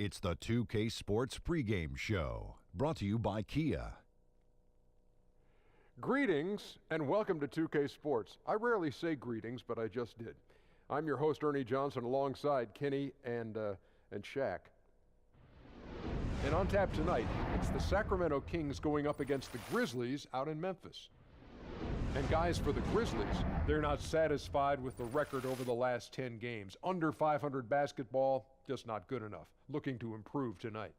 It's the 2K Sports pregame show, brought to you by Kia. Greetings and welcome to 2K Sports. I rarely say greetings, but I just did. I'm your host, Ernie Johnson, alongside Kenny and Shaq. And on tap tonight, it's the Sacramento Kings going up against the Grizzlies out in Memphis. And guys, for the Grizzlies, they're not satisfied with the record over the last 10 games. Under 500 basketball, just not good enough. Looking to improve tonight.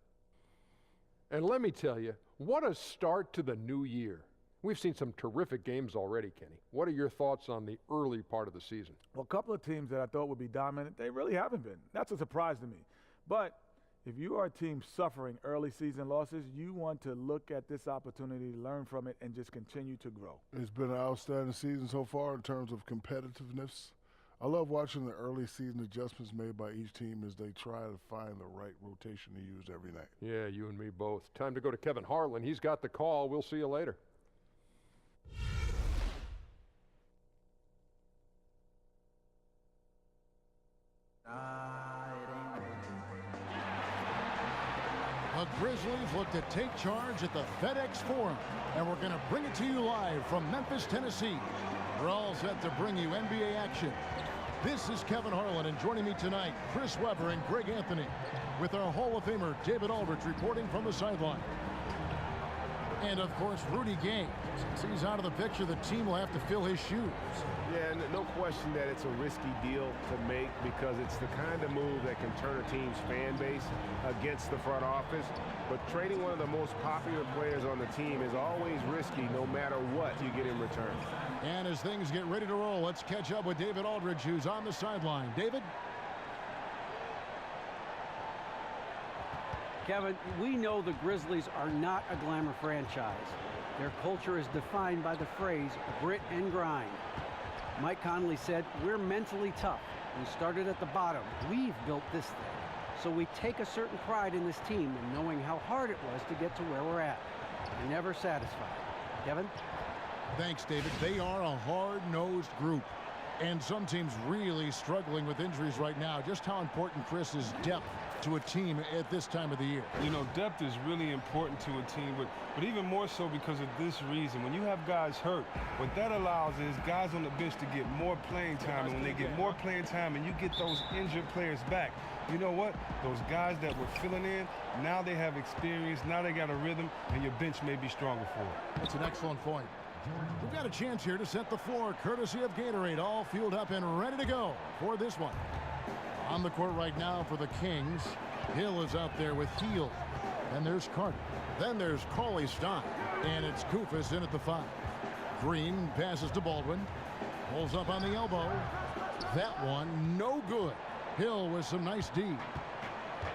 And let me tell you, what a start to the new year. We've seen some terrific games already, Kenny. What are your thoughts on the early part of the season? Well, a couple of teams that I thought would be dominant, they really haven't been. That's a surprise to me. But if you are a team suffering early season losses, you want to look at this opportunity, learn from it, and just continue to grow. It's been an outstanding season so far in terms of competitiveness. I love watching the early season adjustments made by each team as they try to find the right rotation to use every night. Yeah, you and me both. Time to go to Kevin Harlan. He's got the call. We'll see you later. The Grizzlies look to take charge at the FedEx Forum, and we're going to bring it to you live from Memphis, Tennessee. We're all set to bring you NBA action. This is Kevin Harlan, and joining me tonight, Chris Webber and Greg Anthony, with our Hall of Famer David Aldridge reporting from the sideline. And, of course, Rudy Gay. Since he's out of the picture, the team will have to fill his shoes. Yeah, no question that it's a risky deal to make because it's the kind of move that can turn a team's fan base against the front office. But trading one of the most popular players on the team is always risky no matter what you get in return. And as things get ready to roll, let's catch up with David Aldridge, who's on the sideline. David? Kevin, we know the Grizzlies are not a glamour franchise. Their culture is defined by the phrase grit and grind. Mike Conley said, "We're mentally tough. We started at the bottom. We've built this thing." So we take a certain pride in this team and knowing how hard it was to get to where we're at. We're never satisfied. Kevin? Thanks, David. They are a hard-nosed group. And some teams really struggling with injuries right now. Just how important, Chris, is depth to a team at this time of the year? You know, depth is really important to a team, but even more so because of this reason. When you have guys hurt, what that allows is guys on the bench to get more playing time. And when they get more playing time and you get those injured players back, you know what? Those guys that were filling in, now they have experience, now they got a rhythm, and your bench may be stronger for it. That's an excellent point. We've got a chance here to set the floor, courtesy of Gatorade, all fueled up and ready to go for this one. On the court right now for the Kings, Hill is out there with Heel. Then there's Carter. Then there's Cauley-Stein. And it's Kufis in at the 5. Green passes to Baldwin. Pulls up on the elbow. That one, no good. Hill with some nice D.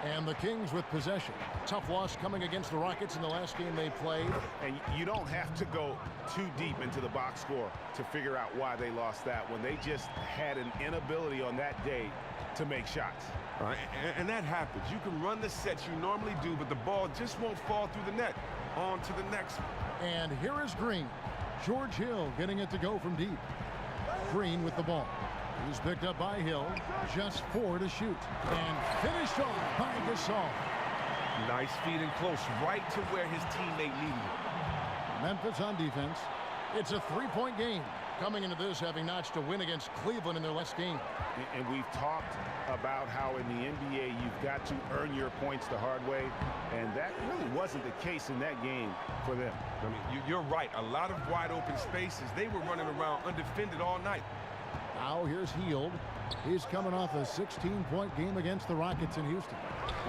And the Kings with possession. Tough loss coming against the Rockets in the last game they played. And you don't have to go too deep into the box score to figure out why they lost that one. They just had an inability on that day to make shots. And that happens. You can run the sets you normally do, but the ball just won't fall through the net. On to the next one. And here is Green. George Hill getting it to go from deep. Green with the ball. He's picked up by Hill. Just 4 to shoot. And finished off by Gasol. Nice feed in close, right to where his teammate needed it. Memphis on defense. It's a 3-point game. Coming into this, having notched a win against Cleveland in their last game. And we've talked about how in the NBA you've got to earn your points the hard way. And that really wasn't the case in that game for them. I mean, you're right. A lot of wide open spaces. They were running around undefended all night. Now here's Hield. He's coming off a 16-point game against the Rockets in Houston.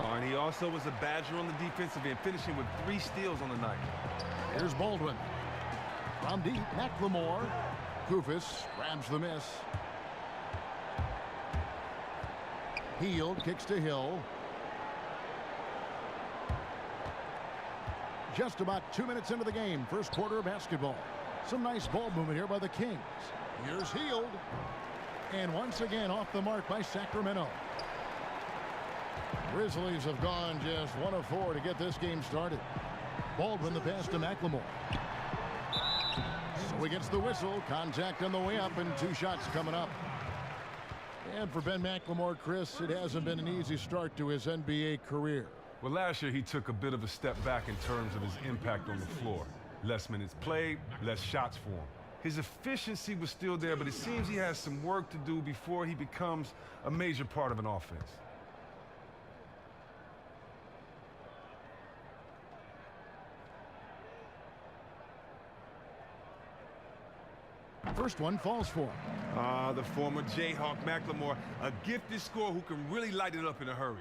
And he also was a Badger on the defensive end, finishing with 3 steals on the night. Here's Baldwin. From deep, McLemore. Kufis grabs the miss. Hield kicks to Hill. Just about 2 minutes into the game, first quarter of basketball. Some nice ball movement here by the Kings. Here's Hield. And once again off the mark by Sacramento. Grizzlies have gone just 1 of 4 to get this game started. Baldwin the pass to McLemore. So he gets the whistle. Contact on the way up and 2 shots coming up. And for Ben McLemore, Chris, it hasn't been an easy start to his NBA career. Well, last year he took a bit of a step back in terms of his impact on the floor. Less minutes played, less shots for him. His efficiency was still there, but it seems he has some work to do before he becomes a major part of an offense. First one falls for him. The former Jayhawk McLemore, a gifted scorer who can really light it up in a hurry.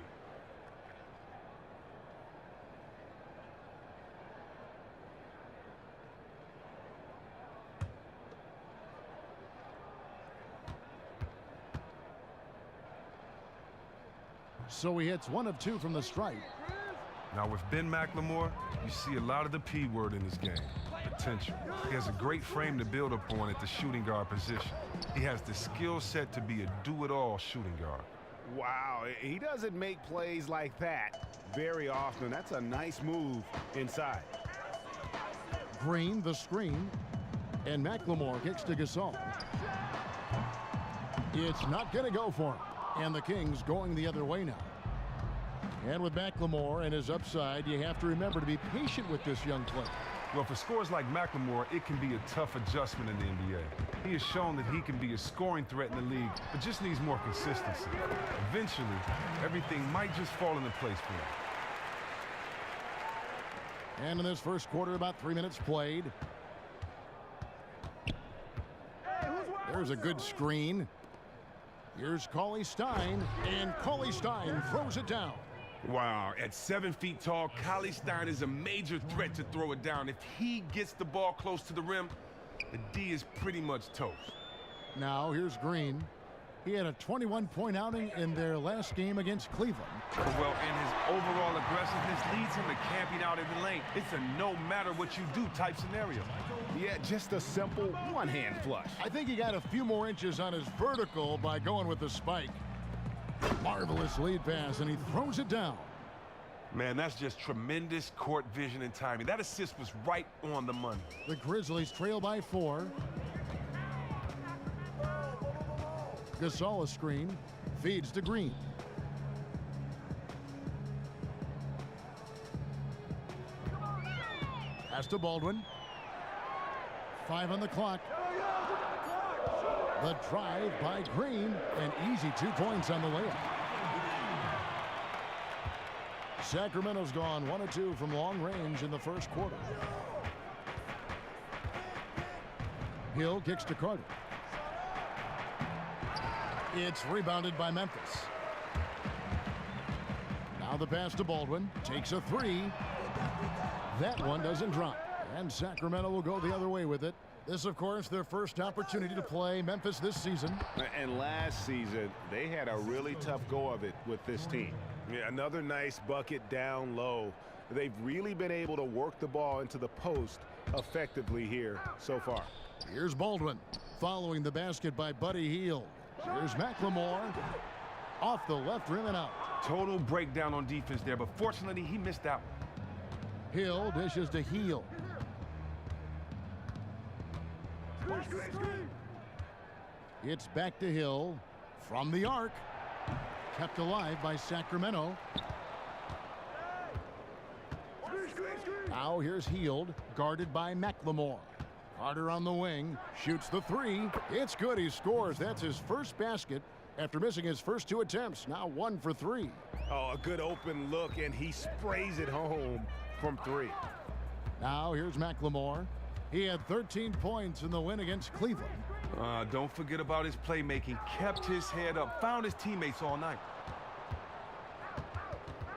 So he hits 1 of 2 from the stripe. Now with Ben McLemore, you see a lot of the P word in his game. Potential. He has a great frame to build upon at the shooting guard position. He has the skill set to be a do-it-all shooting guard. Wow, he doesn't make plays like that very often. That's a nice move inside. Green, the screen. And McLemore kicks to Gasol. It's not going to go for him. And the Kings going the other way now. And with McLemore and his upside, you have to remember to be patient with this young player. Well, for scores like McLemore, it can be a tough adjustment in the NBA. He has shown that he can be a scoring threat in the league, but just needs more consistency. Eventually, everything might just fall into place for him. And in this first quarter, about 3 minutes played. There's a good screen. Here's Cauley Stein, and Cauley Stein throws it down. Wow, at 7 feet tall, Cauley Stein is a major threat to throw it down. If he gets the ball close to the rim, the D is pretty much toast. Now here's Green. He had a 21-point outing in their last game against Cleveland. Well, and his overall aggressiveness leads him to camping out in the lane. It's a no matter what you do type scenario. Yeah, just a simple one-hand flush. I think he got a few more inches on his vertical by going with the spike. Marvelous lead pass, and he throws it down. Man, that's just tremendous court vision and timing. That assist was right on the money. The Grizzlies trail by 4. Gasol a screen, feeds to Green. Pass to Baldwin. 5 on the clock. The drive by Green, an easy 2 points on the layup. Sacramento's gone 1 of 2 from long range in the first quarter. Hill kicks to Carter. It's rebounded by Memphis. Now the pass to Baldwin. Takes a 3. That one doesn't drop. And Sacramento will go the other way with it. This, of course, their first opportunity to play Memphis this season. And last season, they had a really tough go of it with this team. Yeah, another nice bucket down low. They've really been able to work the ball into the post effectively here so far. Here's Baldwin following the basket by Buddy Hield. Here's McLemore off the left rim and out. Total breakdown on defense there, but fortunately he missed out. Hill dishes to Hield. It's back to Hill from the arc. Kept alive by Sacramento. Now here's Hield, guarded by McLemore. Carter on the wing, shoots the 3. It's good, he scores. That's his first basket after missing his first 2 attempts. Now 1 for 3. Oh, a good open look, and he sprays it home from 3. Now here's McLemore. He had 13 points in the win against Cleveland. Don't forget about his playmaking. Kept his head up, found his teammates all night.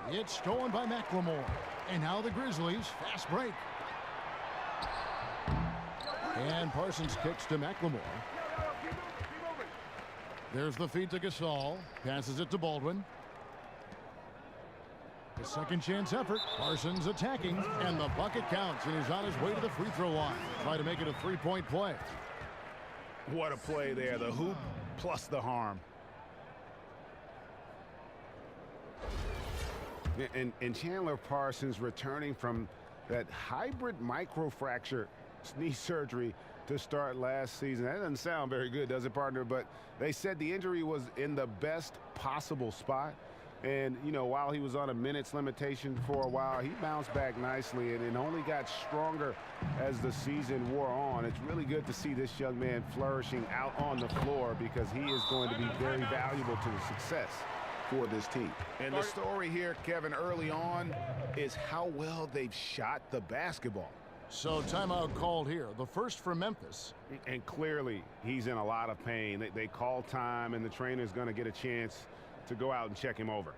It's stolen by McLemore. And now the Grizzlies, fast break. And Parsons kicks to McLemore. There's the feed to Gasol. Passes it to Baldwin. A second chance effort. Parsons attacking. And the bucket counts. And he's on his way to the free throw line. Try to make it a 3-point play. What a play there. The hoop plus the harm. And Chandler Parsons returning from that hybrid microfracture knee surgery to start last season. That doesn't sound very good, does it, partner? But they said the injury was in the best possible spot. And, you know, while he was on a minutes limitation for a while, he bounced back nicely and only got stronger as the season wore on. It's really good to see this young man flourishing out on the floor because he is going to be very valuable to the success for this team. And the story here, Kevin, early on is how well they've shot the basketball. So timeout called here, the first for Memphis. And clearly he's in a lot of pain. They call time, and the trainer's going to get a chance to go out and check him over.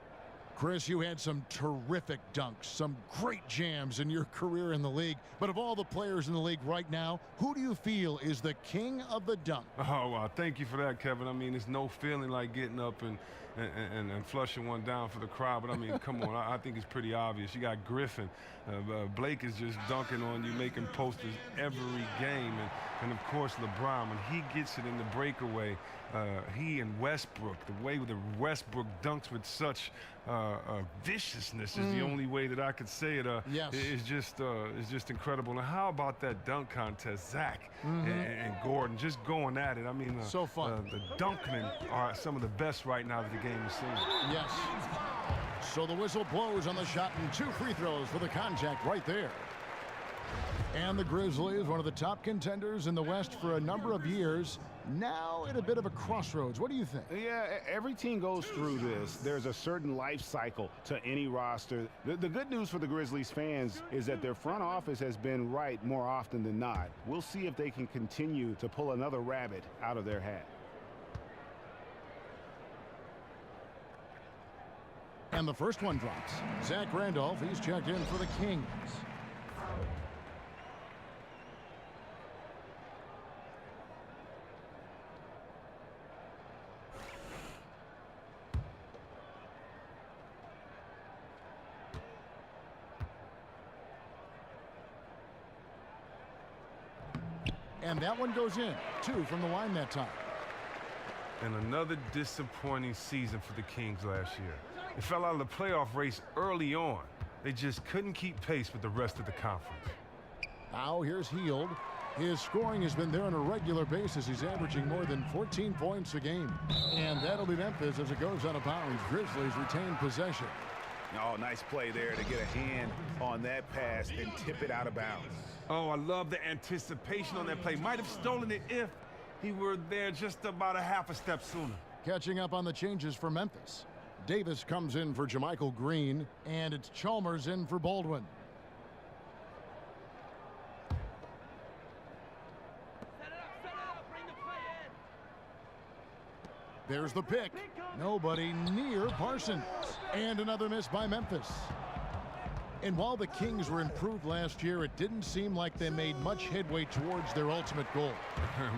Chris, you had some terrific dunks, some great jams in your career in the league. But of all the players in the league right now, who do you feel is the king of the dunk? Oh, wow. Thank you for that, Kevin. I mean, it's no feeling like getting up and flushing one down for the crowd. But, I mean, come on. I think it's pretty obvious. You got Griffin. Blake is just dunking on you, making posters every game. And of course, LeBron, when he gets it in the breakaway, he and Westbrook, the way that Westbrook dunks with such viciousness is the only way that I could say it. Yes. It's just incredible. And how about that dunk contest, Zach and Gordon just going at it? I mean, so fun. The dunkmen are some of the best right now that the game is seeing. Yes. So the whistle blows on the shot and 2 free throws for the contact right there. And the Grizzlies, one of the top contenders in the West for a number of years, now at a bit of a crossroads. What do you think? Yeah, every team goes through this. There's a certain life cycle to any roster. The good news for the Grizzlies fans is that their front office has been right more often than not. We'll see if they can continue to pull another rabbit out of their hat. And the first one drops. Zach Randolph, he's checked in for the Kings. And that one goes in. 2 from the line that time. And another disappointing season for the Kings last year. They fell out of the playoff race early on. They just couldn't keep pace with the rest of the conference. Now here's Hield. His scoring has been there on a regular basis. He's averaging more than 14 points a game. And that'll be Memphis as it goes out of bounds. Grizzlies retain possession. Oh, nice play there to get a hand on that pass and tip it out of bounds. Oh, I love the anticipation on that play. Might have stolen it if he were there just about a half a step sooner. Catching up on the changes for Memphis. Davis comes in for Jermichael Green, and it's Chalmers in for Baldwin. There's the pick. Nobody near Parsons. And another miss by Memphis. And while the Kings were improved last year, it didn't seem like they made much headway towards their ultimate goal.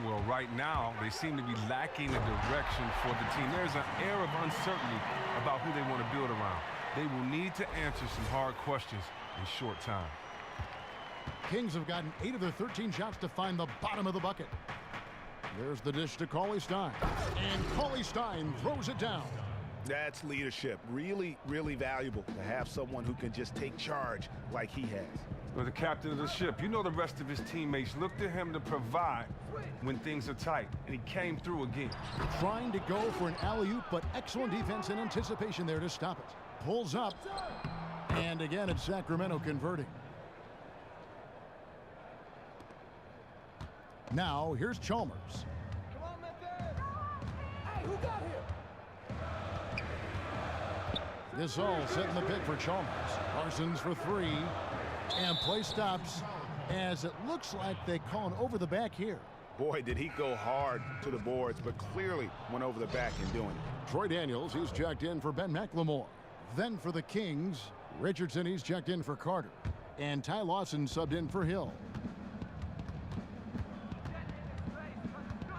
Well, right now, they seem to be lacking a direction for the team. There's an air of uncertainty about who they want to build around. They will need to answer some hard questions in short time. Kings have gotten 8 of their 13 shots to find the bottom of the bucket. There's the dish to Cauley Stein. And Cauley Stein throws it down. That's leadership. Really, really valuable to have someone who can just take charge like he has. Well, the captain of the ship, you know the rest of his teammates look to him to provide when things are tight, and he came through again. Trying to go for an alley-oop, but excellent defense and anticipation there to stop it. Pulls up, and again it's Sacramento converting. Now here's Chalmers. Come on, Memphis! Hey, who got here? This all setting the pick for Chalmers. Parsons for 3, and play stops as it looks like they call an over the back here. Boy, did he go hard to the boards, but clearly went over the back in doing it. Troy Daniels, he's checked in for Ben McLemore. Then for the Kings, Richardson, he's checked in for Carter. And Ty Lawson subbed in for Hill.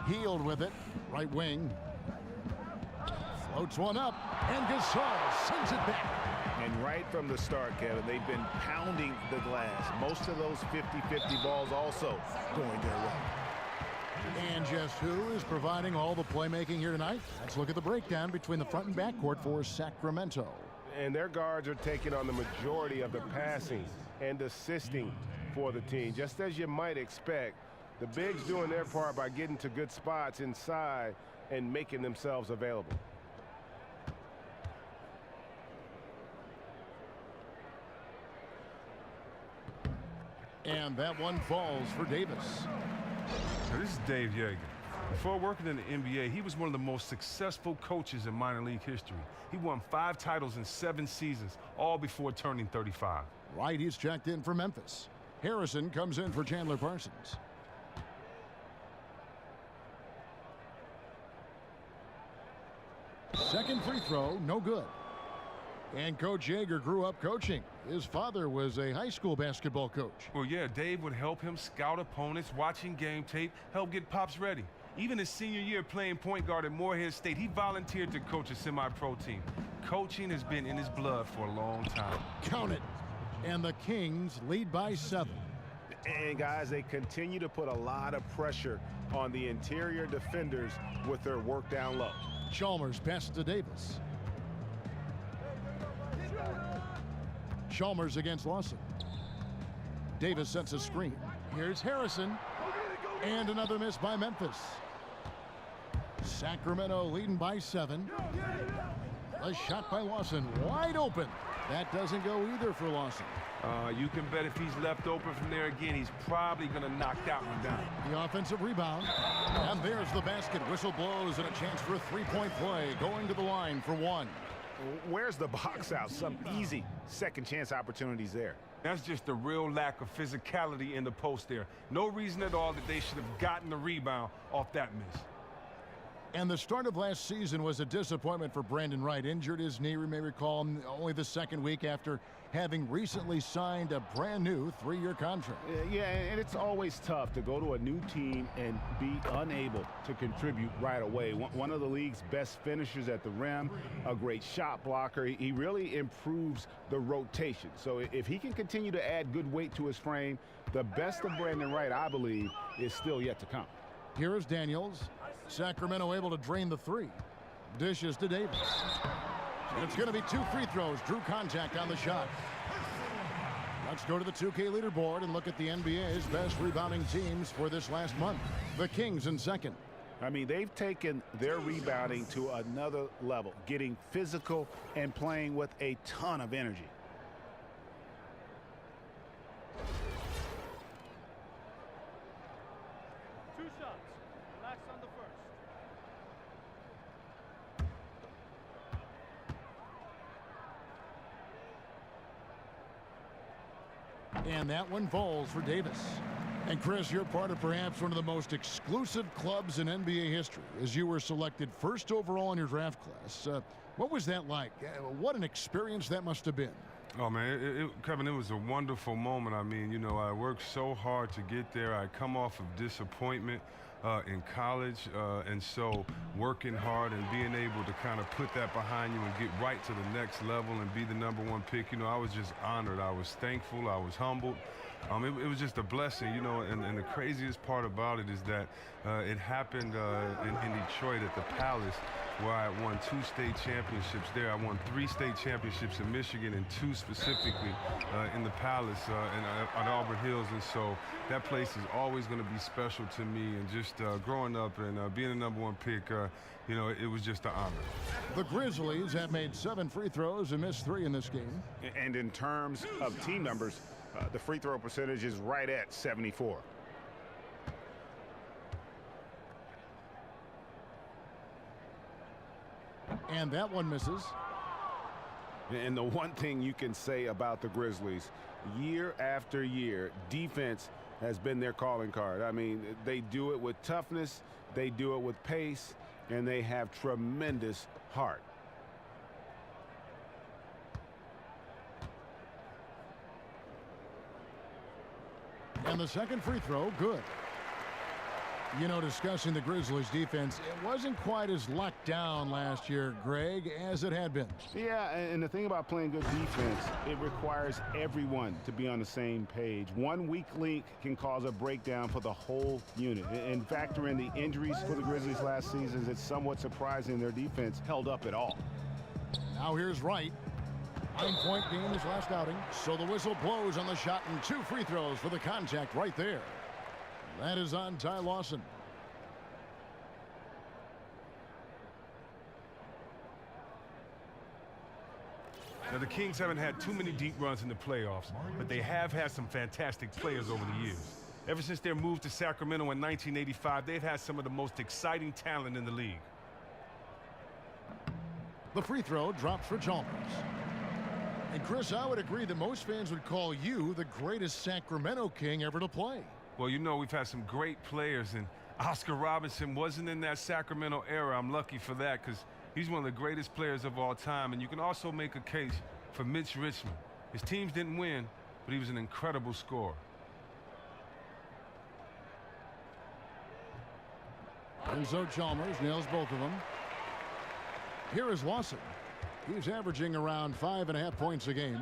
Hield with it, right wing. Floats one up, and Gasol sends it back. And right from the start, Kevin, they've been pounding the glass. Most of those 50-50 balls also going their way. And just who is providing all the playmaking here tonight? Let's look at the breakdown between the front and back court for Sacramento. And their guards are taking on the majority of the passing and assisting for the team. Just as you might expect, the bigs doing their part by getting to good spots inside and making themselves available. And that one falls for Davis. Now, this is Dave Yeager. Before working in the NBA, he was one of the most successful coaches in minor league history. He won 5 titles in 7 seasons, all before turning 35. Right, he's checked in for Memphis. Harrison comes in for Chandler Parsons. Second free throw, no good. And Coach Yeager grew up coaching. His father was a high school basketball coach. Well, yeah, Dave would help him scout opponents, watching game tape, help get Pops ready. Even his senior year playing point guard at Morehead State, he volunteered to coach a semi-pro team. Coaching has been in his blood for a long time. Count it. And the Kings lead by 7. And guys, they continue to put a lot of pressure on the interior defenders with their work down low. Chalmers passes to Davis. Chalmers against Lawson. Davis sets a screen. Here's Harrison. And another miss by Memphis. Sacramento leading by 7. A shot by Lawson, wide open. That doesn't go either for Lawson. You can bet if he's left open from there again, he's probably going to knock that one down. The offensive rebound. And there's the basket. Whistle blows and a chance for a three-point play. Going to the line for 1. Where's the box out? Some easy second chance opportunities there. That's just a real lack of physicality in the post there. No reason at all that they should have gotten the rebound off that miss. And the start of last season was a disappointment for Brandon Wright. Injured his knee, you may recall, only the second week after having recently signed a brand new 3-year contract. Yeah, and it's always tough to go to a new team and be unable to contribute right away. One of the league's best finishers at the rim, a great shot blocker. He really improves the rotation. So if he can continue to add good weight to his frame, the best of Brandon Wright, I believe, is still yet to come. Here is Daniels. Sacramento able to drain the 3. Dishes to Davis. It's going to be 2 free throws. Drew contact on the shot. Let's go to the 2K leaderboard and look at the NBA's best rebounding teams for this last month. The Kings in second. I mean, they've taken their rebounding to another level, getting physical and playing with a ton of energy. And that one falls for Davis. And Chris, you're part of perhaps one of the most exclusive clubs in NBA history, as you were selected first overall in your draft class. What was that like? What an experience that must have been. Oh, man, Kevin, it was a wonderful moment. I mean, you know, I worked so hard to get there. I come off of disappointment in college, and so working hard and being able to kind of put that behind you and get right to the next level and be the #1 pick, you know, I was just honored. I was thankful. I was humbled. It was just a blessing, you know, and the craziest part about it is that it happened in Detroit at the Palace, where I won 2 state championships there. I won 3 state championships in Michigan and 2 specifically in the Palace and at Auburn Hills. And so that place is always going to be special to me. And just growing up and being the #1 pick, you know, it was just an honor. The Grizzlies have made 7 free throws and missed 3 in this game. And in terms of team numbers, the free throw percentage is right at 74. And that one misses. And the one thing you can say about the Grizzlies, year after year, defense has been their calling card. I mean, they do it with toughness, they do it with pace, and they have tremendous heart. And the second free throw, good. You know, discussing the Grizzlies defense, it wasn't quite as locked down last year, Greg, as it had been. Yeah, and the thing about playing good defense, it requires everyone to be on the same page. One weak link can cause a breakdown for the whole unit. And factor in the injuries for the Grizzlies last season, it's somewhat surprising their defense held up at all. Now here's Wright. 9-point game his last outing. So the whistle blows on the shot and 2 free throws for the contact right there. That is on Ty Lawson. Now, the Kings haven't had too many deep runs in the playoffs, but they have had some fantastic players over the years. Ever since their move to Sacramento in 1985, they've had some of the most exciting talent in the league. The free throw drops for Chalmers. And Chris, I would agree that most fans would call you the greatest Sacramento King ever to play. Well, you know, we've had some great players, and Oscar Robertson wasn't in that Sacramento era. I'm lucky for that because he's one of the greatest players of all time. And you can also make a case for Mitch Richmond. His teams didn't win, but he was an incredible scorer. Enzo Chalmers nails both of them. Here is Lawson. He's averaging around 5.5 points a game.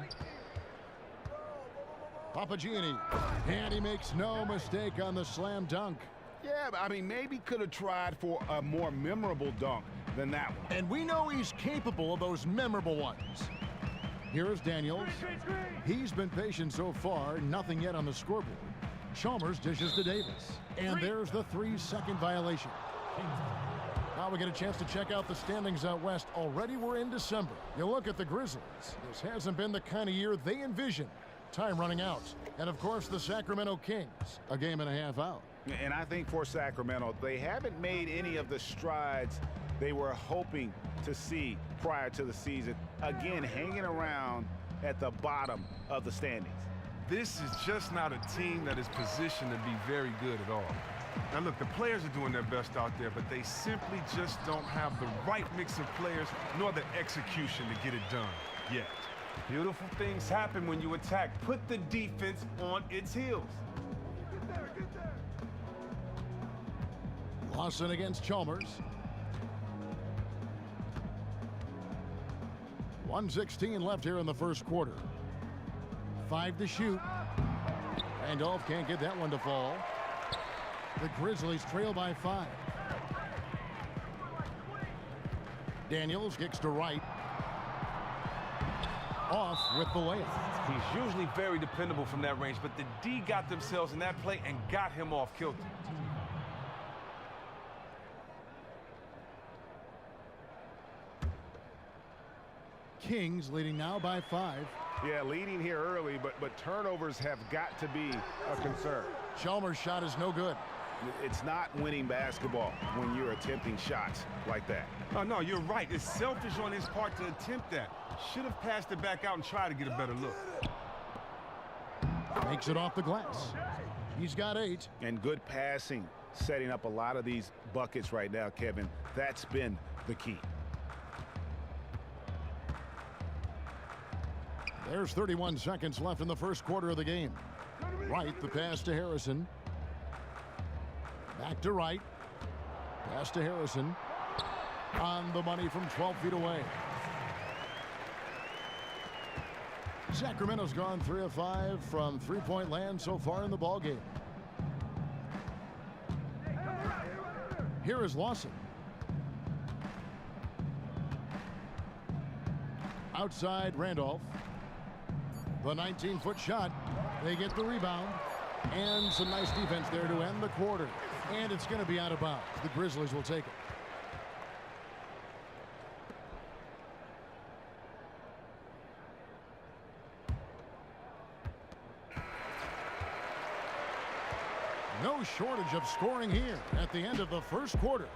Papagianni, and he makes no mistake on the slam dunk. Yeah, but I mean, maybe could have tried for a more memorable dunk than that one. And we know he's capable of those memorable ones. Here is Daniels. He's been patient so far, nothing yet on the scoreboard. Chalmers dishes to Davis. And there's the 3-second violation. Now we get a chance to check out the standings out west. Already we're in December. You look at the Grizzlies. This hasn't been the kind of year they envisioned. Time running out. And of course the Sacramento Kings, a game and a half out. And I think for Sacramento, they haven't made any of the strides they were hoping to see prior to the season. Again, hanging around at the bottom of the standings. This is just not a team that is positioned to be very good at all. Now look, the players are doing their best out there, but they simply just don't have the right mix of players nor the execution to get it done yet. Beautiful things happen when you attack. Put the defense on its heels. Get there. Lawson against Chalmers. 1:16 left here in the first quarter. 5 to shoot. Randolph can't get that one to fall. The Grizzlies trail by 5. Daniels kicks to right. Off with the layup. He's usually very dependable from that range, but the D got themselves in that play and got him off kilter. Kings leading now by 5. Yeah, leading here early, but turnovers have got to be a concern. Chalmers' shot is no good. It's not winning basketball when you're attempting shots like that. Oh, no, you're right. It's selfish on his part to attempt that. Should have passed it back out and tried to get a better look. Makes it off the glass. He's got 8. And good passing, setting up a lot of these buckets right now, Kevin. That's been the key. There's 31 seconds left in the first quarter of the game. Wright, the pass to Harrison. Back to Wright. Pass to Harrison. On the money from 12 feet away. Sacramento's gone 3 of 5 from three-point land so far in the ballgame. Here is Lawson. Outside Randolph. The 19-foot shot. They get the rebound. And some nice defense there to end the quarter. And it's going to be out of bounds. The Grizzlies will take it. No shortage of scoring here at the end of the first quarter.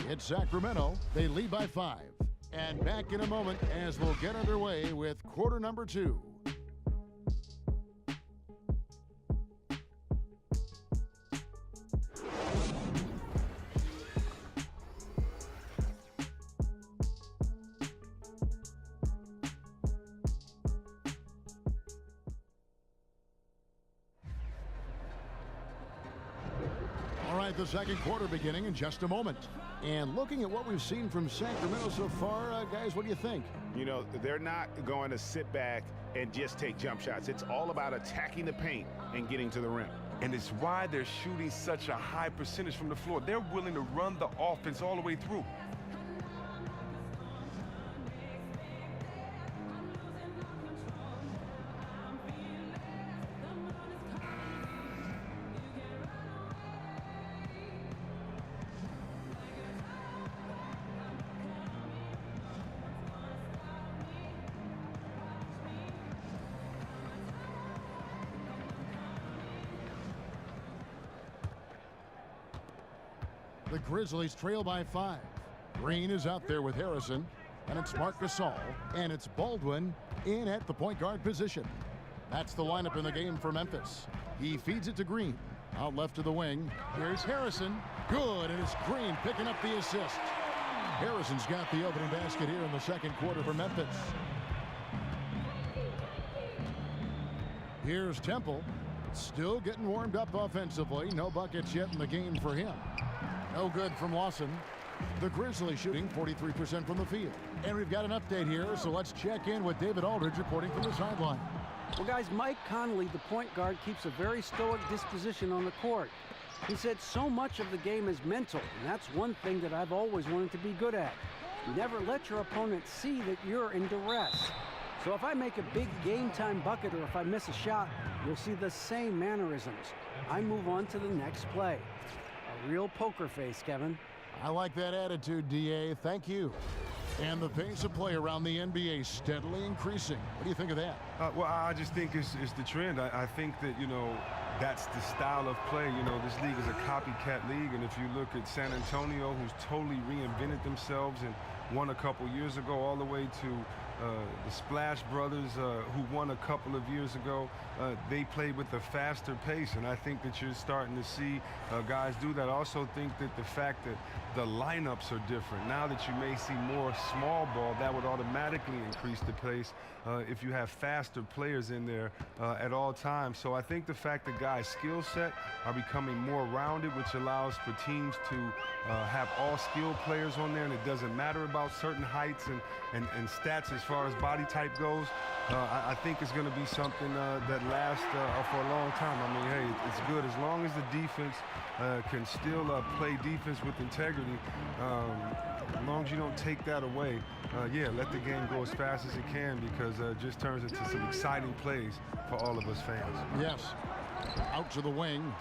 It's Sacramento. They lead by 5. And back in a moment as we'll get underway with quarter number 2. The second quarter beginning in just a moment. And looking at what we've seen from Sacramento so far, guys, what do you think? You know, they're not going to sit back and just take jump shots. It's all about attacking the paint and getting to the rim. And it's why they're shooting such a high percentage from the floor. They're willing to run the offense all the way through. The Grizzlies trail by 5. Green is out there with Harrison, and it's Marc Gasol, and it's Baldwin in at the point guard position. That's the lineup in the game for Memphis. He feeds it to Green. Out left to the wing. Here's Harrison. Good, and it's Green picking up the assist. Harrison's got the opening basket here in the second quarter for Memphis. Here's Temple. Still getting warmed up offensively. No buckets yet in the game for him. No good from Lawson. The Grizzlies shooting 43% from the field. And we've got an update here, so let's check in with David Aldridge reporting from the sideline. Well, guys, Mike Conley, the point guard, keeps a very stoic disposition on the court. He said so much of the game is mental, and that's one thing that I've always wanted to be good at. Never let your opponent see that you're in duress. So if I make a big game-time bucket or if I miss a shot, you'll see the same mannerisms. I move on to the next play. A real poker face, Kevin. I like that attitude, D.A. Thank you. And the pace of play around the NBA steadily increasing. What do you think of that? Well, I just think it's the trend. I think that, that's the style of play. This league is a copycat league, and if you look at San Antonio, who's totally reinvented themselves and won a couple years ago, all the way to the Splash Brothers, who won a couple of years ago, they played with a faster pace, and I think that you're starting to see guys do that. I also think that the fact that the lineups are different. Now that you may see more small ball, that would automatically increase the pace if you have faster players in there at all times. So I think the fact that guys' skill set are becoming more rounded, which allows for teams to have all skilled players on there, and it doesn't matter about certain heights and stats as far as body type goes. I think it's going to be something that lasts for a long time. I mean, hey, it's good as long as the defense can still play defense with integrity. As long as you don't take that away, yeah, let the game go as fast as it can, because it just turns into some exciting plays for all of us fans. Yes. Out to the wing.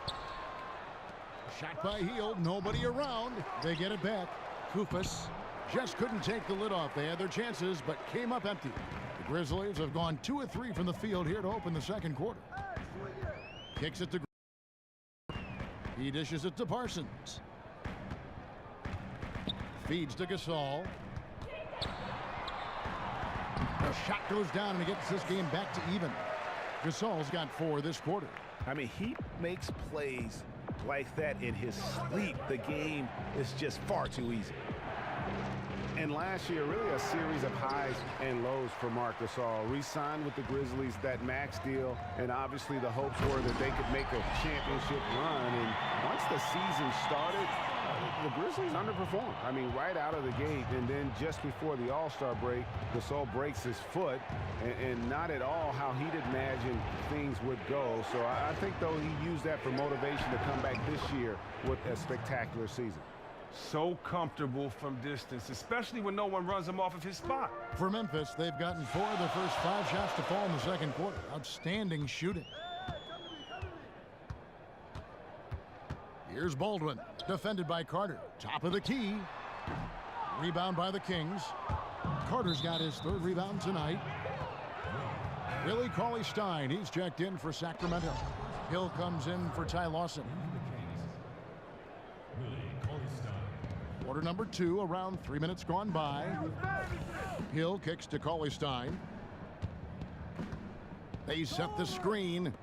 Shot by Hield. Nobody around. They get it back. Kufas just couldn't take the lid off. They had their chances, but came up empty. The Grizzlies have gone 2 of 3 from the field here to open the second quarter. Kicks it to He dishes it to Parsons. Feeds to Gasol. The shot goes down, and he gets this game back to even. Gasol's got 4 this quarter. I mean, he makes plays like that in his sleep. The game is just far too easy. And last year, really a series of highs and lows for Marc Gasol. Re-signed with the Grizzlies, that max deal, and obviously the hopes were that they could make a championship run. And once the season started, the Grizzlies underperformed. I mean, right out of the gate, and then just before the All-Star break, Gasol breaks his foot, and not at all how he'd imagined things would go. So I think, though, he used that for motivation to come back this year with a spectacular season. So comfortable from distance, especially when no one runs him off of his spot. For Memphis, they've gotten 4 of their first 5 shots to fall in the second quarter. Outstanding shooting. Here's Baldwin, defended by Carter. Top of the key. Rebound by the Kings. Carter's got his 3rd rebound tonight. Willie Cauley-Stein, he's checked in for Sacramento. Hill comes in for Ty Lawson. Quarter number 2, around 3 minutes gone by. Hill kicks to Cauley-Stein. They set the screen.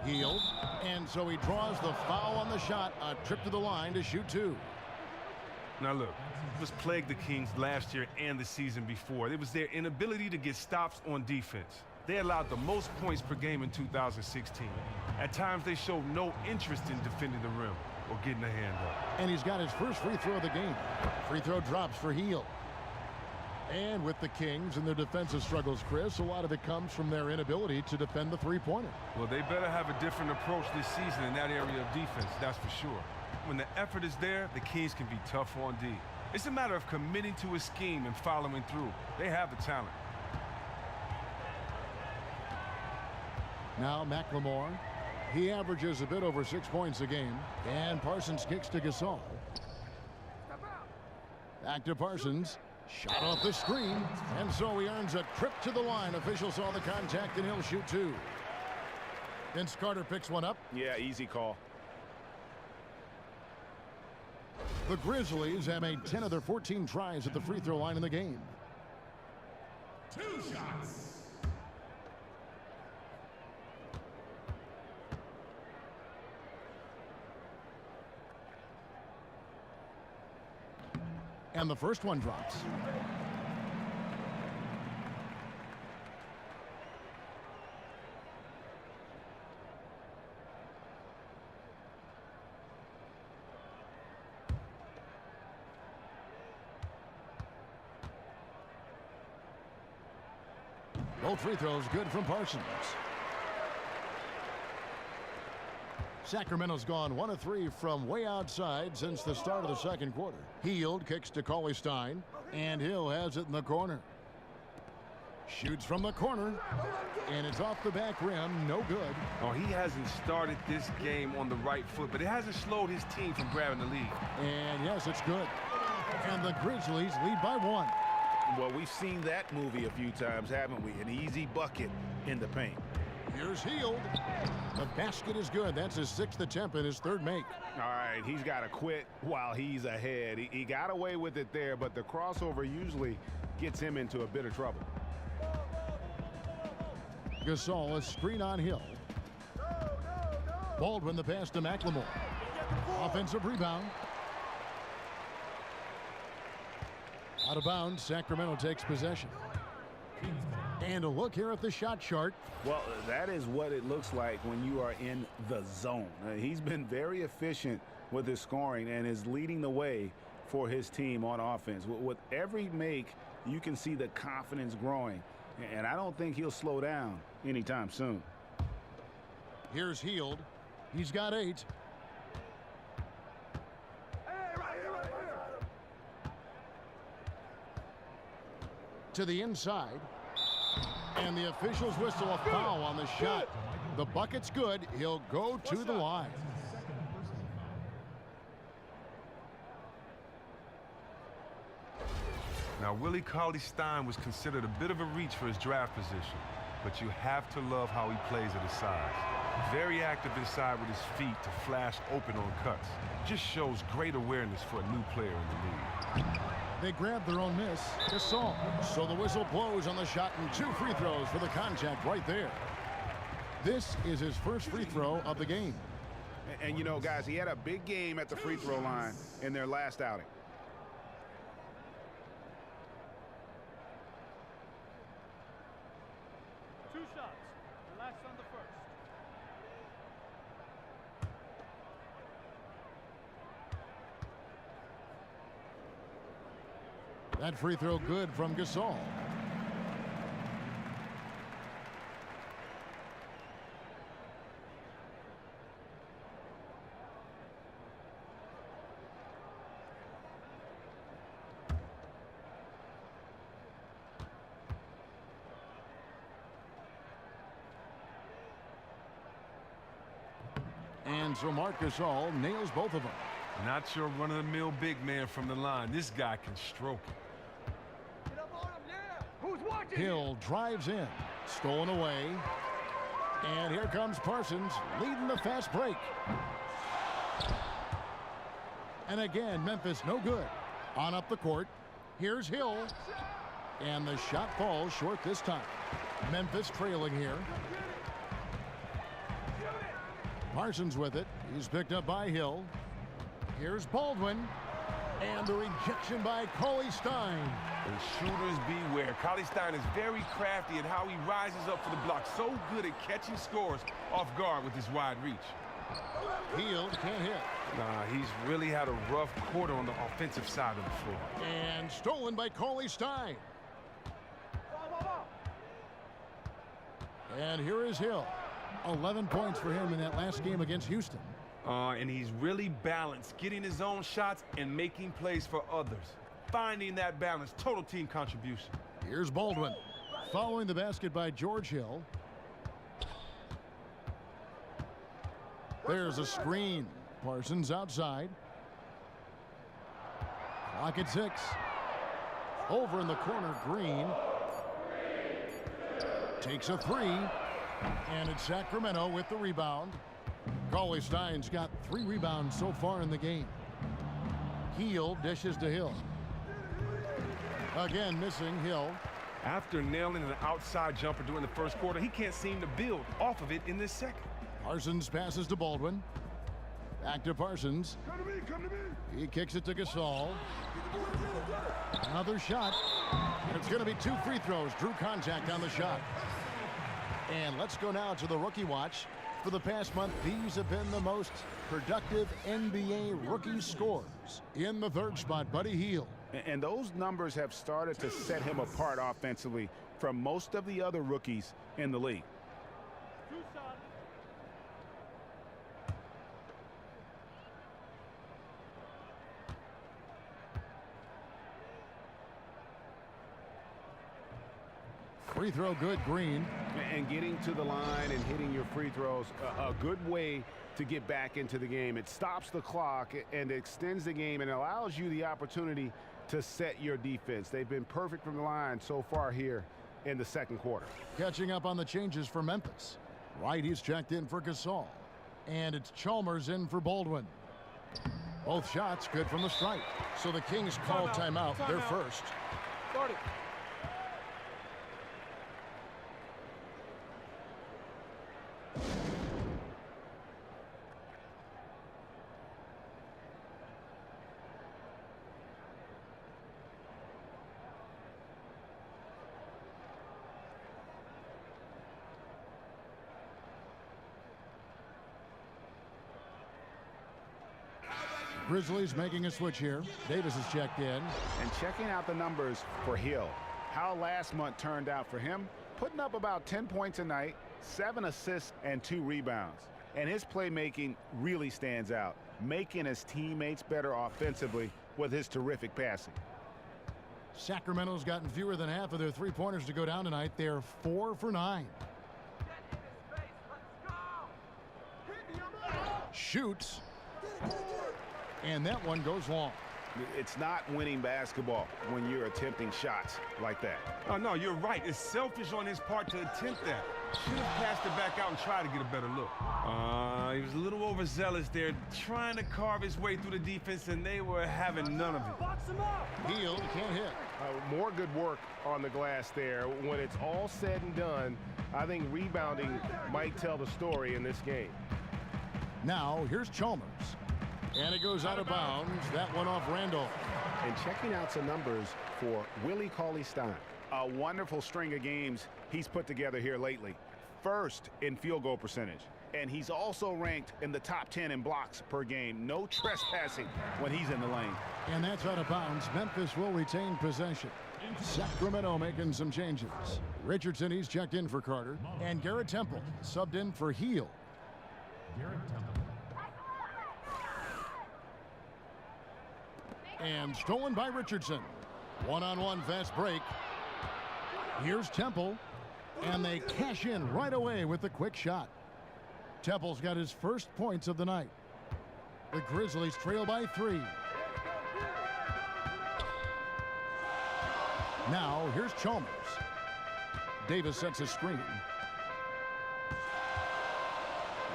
Hield, and so he draws the foul on the shot. A trip to the line to shoot 2. Now look, this plagued the Kings last year and the season before. It was their inability to get stops on defense. They allowed the most points per game in 2016. At times, they showed no interest in defending the rim or getting a hand up. And he's got his first free throw of the game. Free throw drops for Hield. And with the Kings and their defensive struggles, Chris, a lot of it comes from their inability to defend the three-pointer. Well, they better have a different approach this season in that area of defense, that's for sure. When the effort is there, the Kings can be tough on D. It's a matter of committing to a scheme and following through. They have the talent. Now McLemore. He averages a bit over 6 points a game. And Parsons kicks to Gasol. Back to Parsons. Shot off the screen, and so he earns a trip to the line. Officials saw the contact, and he'll shoot 2. Vince Carter picks one up. Yeah, easy call. The Grizzlies have made 10 of their 14 tries at the free throw line in the game. 2 shots. And the first one drops. Both free throws good from Parsons. Sacramento's gone 1 of 3 from way outside since the start of the second quarter. Hield kicks to Cauley-Stein, and Hill has it in the corner. Shoots from the corner, and it's off the back rim, no good. Oh, he hasn't started this game on the right foot, but it hasn't slowed his team from grabbing the lead. And yes, it's good. And the Grizzlies lead by 1. Well, we've seen that movie a few times, haven't we? An easy bucket in the paint. Here's Hield. The basket is good. That's his 6th attempt and his 3rd make. All right, he's got to quit while he's ahead. He got away with it there, but the crossover usually gets him into a bit of trouble. Gasol, a screen on Hill. Baldwin the pass to McLemore. Offensive rebound. Out of bounds, Sacramento takes possession. And a look here at the shot chart. Well, that is what it looks like when you are in the zone. He's been very efficient with his scoring and is leading the way for his team on offense. With every make, you can see the confidence growing. And I don't think he'll slow down anytime soon. Here's Hield. He's got 8. To the inside. And the officials whistle a foul on the shot. The bucket's good. He'll go to the line. Now, Willie Cauley-Stein was considered a bit of a reach for his draft position, but you have to love how he plays at his size. Very active inside with his feet to flash open on cuts. Just shows great awareness for a new player in the league. They grab their own miss. Gasol. So the whistle blows on the shot and 2 free throws for the contact right there. This is his first free throw of the game. And you know, guys, he had a big game at the free throw line in their last outing. Two shots. Relax on the first. That free throw good from Gasol. And so Marc Gasol nails both of them. Not your run-of-the-mill big man from the line. This guy can stroke it. Hill drives in. Stolen away. And here comes Parsons leading the fast break. And again, Memphis no good. On up the court. Here's Hill. And the shot falls short this time. Memphis trailing here. Parsons with it. He's picked up by Hill. Here's Baldwin. And the rejection by Cauley-Stein. And shooters beware. Cauley-Stein is very crafty in how he rises up for the block. So good at catching scores off guard with his wide reach. Hield can't hit. Nah, he's really had a rough quarter on the offensive side of the floor. And stolen by Cauley-Stein. And here is Hill. 11 points for him in that last game against Houston. And he's really balanced, getting his own shots and making plays for others. Finding that balance, total team contribution. Here's Baldwin. Following the basket by George Hill. There's a screen. Parsons outside. Clock at 6. Over in the corner, Green. Takes a 3. And it's Sacramento with the rebound. Cauley-Stein's got 3 rebounds so far in the game. Heel dishes to Hill. Again, missing Hill. After nailing an outside jumper during the first quarter, he can't seem to build off of it in this second. Parsons passes to Baldwin. Back to Parsons. Come to me, come to me. He kicks it to Gasol. Another shot. It's going to be 2 free throws. Drew contact on the shot. And let's go now to the rookie watch. For the past month, these have been the most productive NBA rookie scorers. In the third spot, Buddy Hield. And those numbers have started to set him apart offensively from most of the other rookies in the league. Free throw good, Green. And getting to the line and hitting your free throws, a good way to get back into the game. It stops the clock and extends the game and allows you the opportunity to set your defense. They've been perfect from the line so far here in the second quarter. Catching up on the changes for Memphis. Wright, he's checked in for Gasol. And it's Chalmers in for Baldwin. Both shots good from the stripe. So the Kings call timeout. They're first. Start it. Grizzlies making a switch here. Davis is checked in. And checking out the numbers for Hill. How last month turned out for him. Putting up about 10 points a night, 7 assists, and 2 rebounds. And his playmaking really stands out, making his teammates better offensively with his terrific passing. Sacramento's gotten fewer than half of their three-pointers to go down tonight. They're 4 for 9. Shoots. And that one goes long. It's not winning basketball when you're attempting shots like that. Oh, no, you're right. It's selfish on his part to attempt that. Should have passed it back out and tried to get a better look. He was a little overzealous there, trying to carve his way through the defense, and they were having none of it. Box him up. Hield can't hit. More good work on the glass there. When it's all said and done, I think rebounding might tell the story in this game. Now, here's Chalmers. And it goes out of bounds. That one off Randall. And checking out some numbers for Willie Cauley-Stein. A wonderful string of games he's put together here lately. First in field goal percentage. And he's also ranked in the top 10 in blocks per game. No trespassing when he's in the lane. And that's out of bounds. Memphis will retain possession. Sacramento making some changes. Richardson, he's checked in for Carter. And Garrett Temple subbed in for Hield. And stolen by Richardson. One-on-one fast break. Here's Temple. And they cash in right away with the quick shot. Temple's got his first points of the night. The Grizzlies trail by 3. Now, here's Chalmers. Davis sets a screen.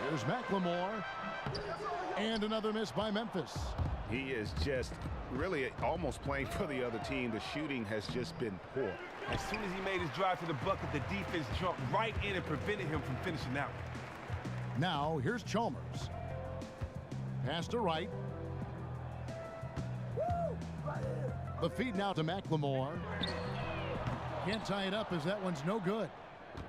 Here's McLemore. And another miss by Memphis. He is just really almost playing for the other team. The shooting has just been poor. As soon as he made his drive to the bucket, the defense jumped right in and prevented him from finishing out. Now, here's Chalmers. Pass to Wright. The feed now to McLemore. Can't tie it up as that one's no good.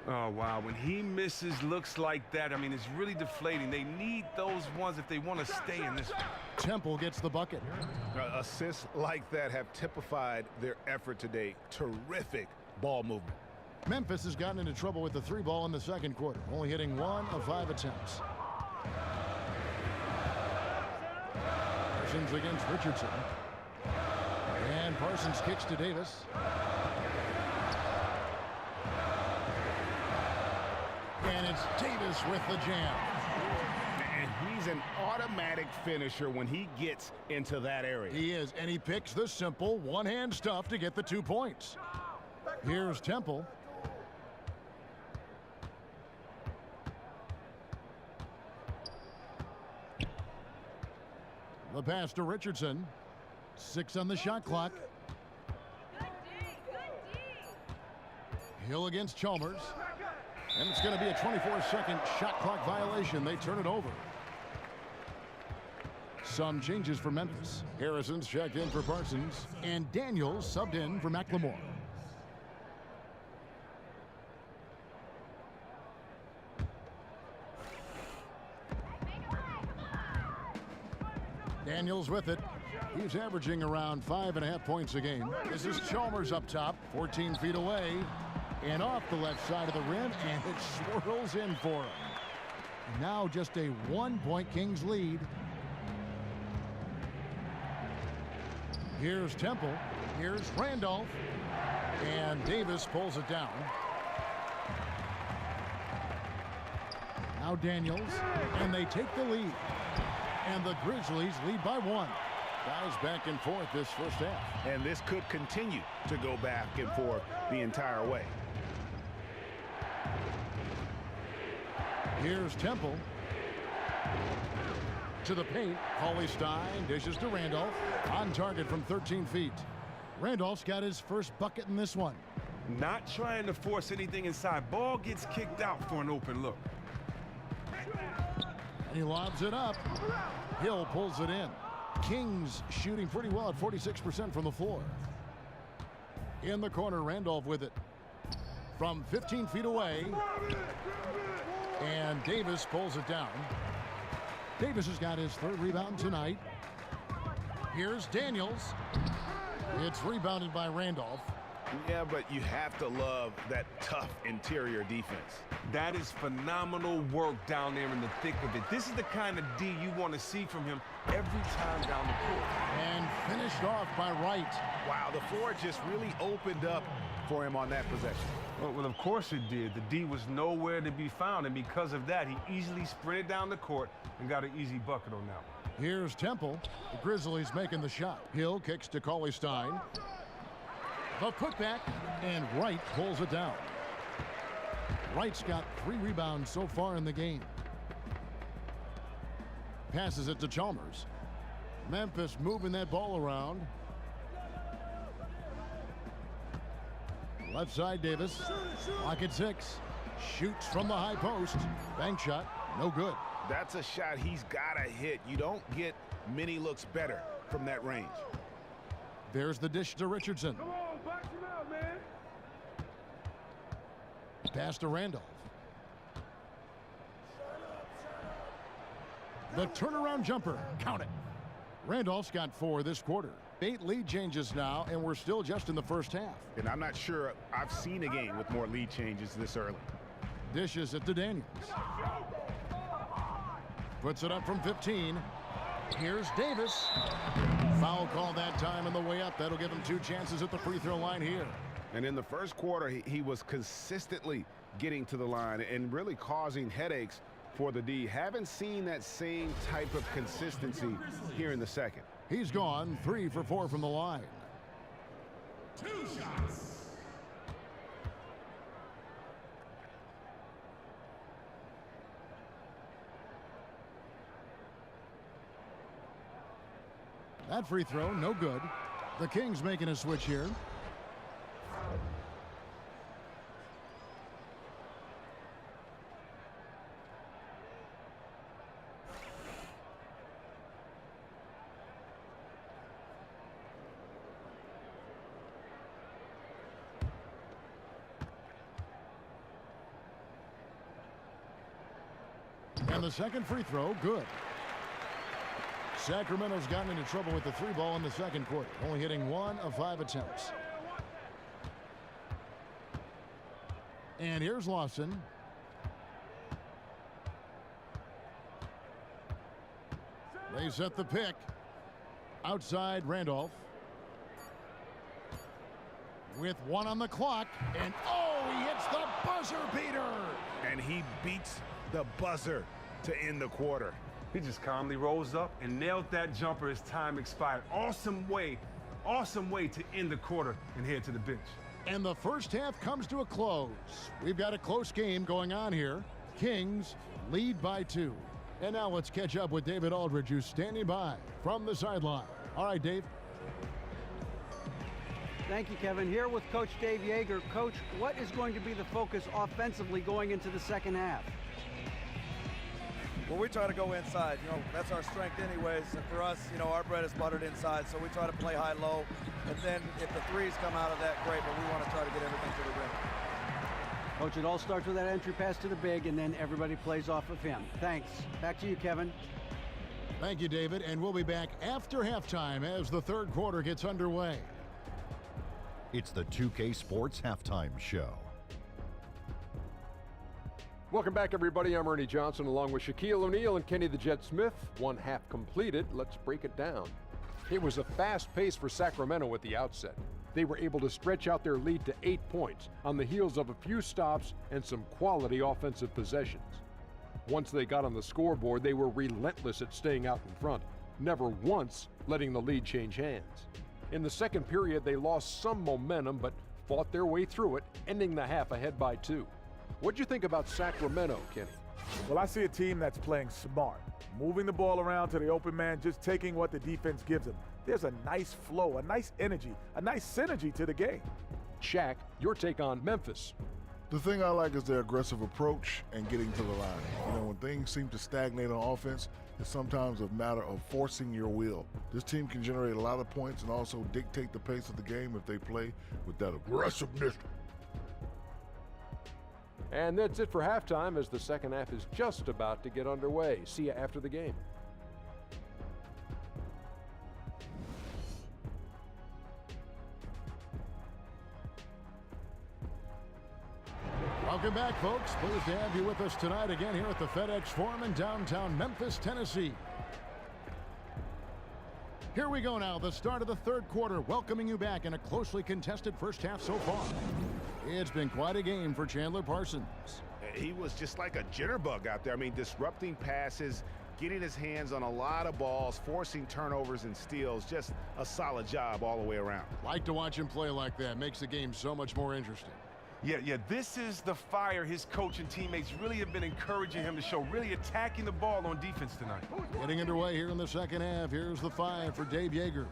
Oh, wow. When he misses looks like that, I mean, it's really deflating. They need those ones if they want to stay in this. Temple gets the bucket. Assists like that have typified their effort today. Terrific ball movement. Memphis has gotten into trouble with the 3 ball in the second quarter, only hitting 1 of 5 attempts. Parsons against Richardson. And Parsons kicks to Davis. And it's Davis with the jam. And he's an automatic finisher when he gets into that area. He is, and he picks the simple one-hand stuff to get the 2 points. Here's Temple. The pass to Richardson. 6 on the shot clock. Hill against Chalmers. And it's going to be a 24-second shot clock violation. They turn it over. Some changes for Memphis. Harrison's checked in for Parsons. And Daniels subbed in for McLemore. Daniels with it. He's averaging around 5.5 points a game. This is Chalmers up top, 14 feet away. And off the left side of the rim, and it swirls in for him. Now just a 1-point Kings lead. Here's Temple. Here's Randolph. And Davis pulls it down. Now Daniels, and they take the lead. And the Grizzlies lead by 1. Guys back and forth this first half. And this could continue to go back and forth the entire way. Here's Temple. To the paint. Cauley-Stein dishes to Randolph. On target from 13 feet. Randolph's got his first bucket in this one. Not trying to force anything inside. Ball gets kicked out for an open look. And he lobs it up. Hill pulls it in. Kings shooting pretty well at 46% from the floor. In the corner, Randolph with it. From 15 feet away. And Davis pulls it down. Davis has got his 3rd rebound tonight. Here's Daniels. It's rebounded by Randolph. Yeah, but you have to love that tough interior defense. That is phenomenal work down there in the thick of it. This is the kind of D you want to see from him every time down the court. And finished off by Wright. Wow, the floor just really opened up for him on that possession. Well, of course it did. The D was nowhere to be found, and because of that, he easily sprinted down the court and got an easy bucket on that one. Here's Temple. The Grizzlies making the shot. Hill kicks to Cauley-Stein. The putback, and Wright pulls it down. Wright's got 3 rebounds so far in the game. Passes it to Chalmers. Memphis moving that ball around. Left side, Davis. Clock at 6. Shoots from the high post. Bank shot, no good. That's a shot he's got to hit. You don't get many looks better from that range. There's the dish to Richardson. Come on, box him out, man. Pass to Randolph. The turnaround jumper. Count it. Randolph's got 4 this quarter. 8 lead changes now, and we're still just in the first half. And I'm not sure I've seen a game with more lead changes this early. Dishes it to Daniels. Puts it up from 15. Here's Davis. Foul call that time on the way up. That'll give him 2 chances at the free throw line here. And in the first quarter, he was consistently getting to the line and really causing headaches for the D. Haven't seen that same type of consistency here in the second. He's gone 3 for 4 from the line. 2 shots. That free throw, no good. The Kings making a switch here. And the second free throw, good. Sacramento's gotten into trouble with the 3 ball in the second quarter, only hitting 1 of 5 attempts. And here's Lawson. They set the pick. Outside Randolph. With 1 on the clock, and oh, he hits the buzzer beater! And he beats the buzzer to end the quarter. He just calmly rose up and nailed that jumper as time expired. Awesome way to end the quarter and head to the bench. And the first half comes to a close. We've got a close game going on here. Kings lead by 2. And now let's catch up with David Aldridge, who's standing by from the sideline. All right, Dave. Thank you, Kevin. Here with Coach Dave Yeager. Coach, what is going to be the focus offensively going into the second half? Well, we try to go inside. That's our strength anyways. And for us, our bread is buttered inside, so we try to play high-low. And then if the threes come out of that, great, but we want to try to get everything to the rim. Coach, it all starts with that entry pass to the big, and then everybody plays off of him. Thanks. Back to you, Kevin. Thank you, David, and we'll be back after halftime as the third quarter gets underway. It's the 2K Sports Halftime Show. Welcome back, everybody. I'm Ernie Johnson along with Shaquille O'Neal and Kenny the Jet Smith. One half completed. Let's break it down. It was a fast pace for Sacramento at the outset. They were able to stretch out their lead to 8 points on the heels of a few stops and some quality offensive possessions. Once they got on the scoreboard, they were relentless at staying out in front, never once letting the lead change hands. In the second period, they lost some momentum but fought their way through it, ending the half ahead by 2. What'd you think about Sacramento, Kenny? Well, I see a team that's playing smart, moving the ball around to the open man, just taking what the defense gives them. There's a nice flow, a nice energy, a nice synergy to the game. Shaq, your take on Memphis. The thing I like is their aggressive approach and getting to the line. When things seem to stagnate on offense, it's sometimes a matter of forcing your will. This team can generate a lot of points and also dictate the pace of the game if they play with that aggressiveness. And that's it for halftime as the second half is just about to get underway. See you after the game. Welcome back, folks. Pleased to have you with us tonight again here at the FedEx Forum in downtown Memphis, Tennessee. Here we go now, the start of the third quarter, welcoming you back in a closely contested first half so far. It's been quite a game for Chandler Parsons. He was just like a jitterbug out there. I mean, disrupting passes, getting his hands on a lot of balls, forcing turnovers and steals. Just a solid job all the way around. Like to watch him play like that. Makes the game so much more interesting. Yeah, this is the fire his coach and teammates really have been encouraging him to show, really attacking the ball on defense tonight. Getting underway here in the second half. Here's the 5 for Dave Yeager.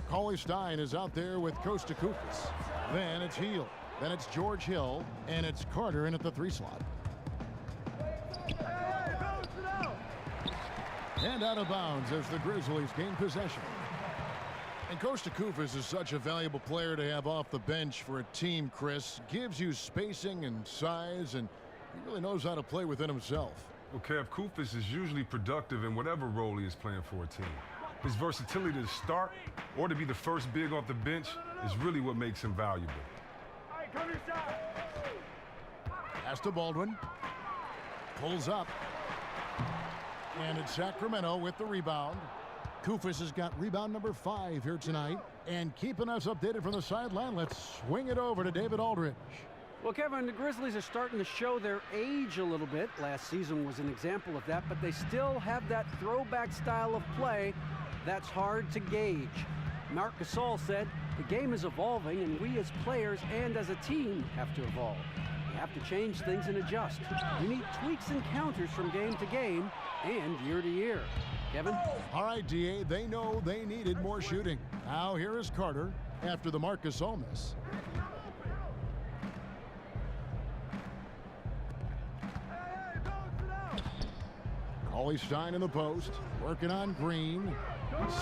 Cauley Stein is out there with Kosta Koufos. Then it's Heel. Then it's George Hill. And it's Carter in at the 3 slot. And out of bounds as the Grizzlies gain possession. And Kosta Koufos is such a valuable player to have off the bench for a team, Chris. Gives you spacing and size, and he really knows how to play within himself. Okay, if Koufos is usually productive in whatever role he is playing for a team. His versatility to start or to be the first big off the bench is really what makes him valuable. Pass to Baldwin. Pulls up. And it's Sacramento with the rebound. Koufos has got rebound number 5 here tonight. And keeping us updated from the sideline, let's swing it over to David Aldridge. Well, Kevin, the Grizzlies are starting to show their age a little bit. Last season was an example of that, but they still have that throwback style of play that's hard to gauge. Marc Gasol said, the game is evolving, and we as players and as a team have to evolve. We have to change things and adjust. We need tweaks and counters from game to game and year to year. Kevin? All right, DA, they know they needed more shooting. Now here is Carter after the Marc Gasol miss. Cauley Stein in the post, working on Green.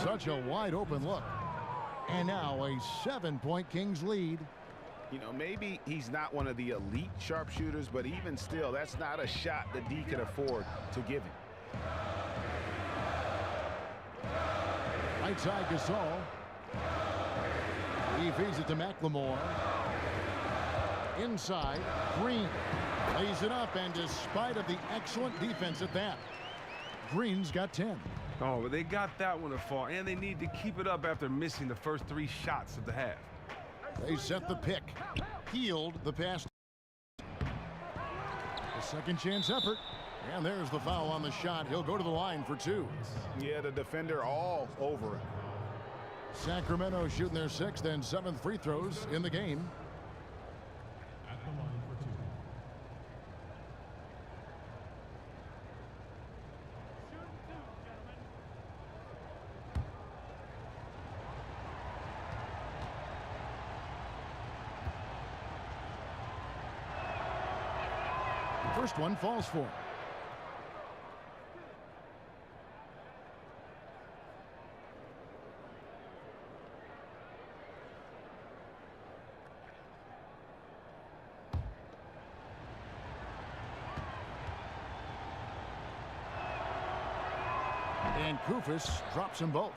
Such a wide open look. And now a 7-point Kings lead. Maybe he's not one of the elite sharpshooters, but even still, that's not a shot that D can afford to give him. Right side Gasol. He feeds it to McLemore. Inside, Green lays it up, and despite of the excellent defense at that, Green's got 10. Oh, but they got that one to fall, and they need to keep it up after missing the first 3 shots of the half. They set the pick. Healed the pass. A second chance effort. And there's the foul on the shot. He'll go to the line for 2. Yeah, the defender all over it. Sacramento shooting their 6th and 7th free throws in the game. At the line for 2. first one falls for him. And Kufis drops them both.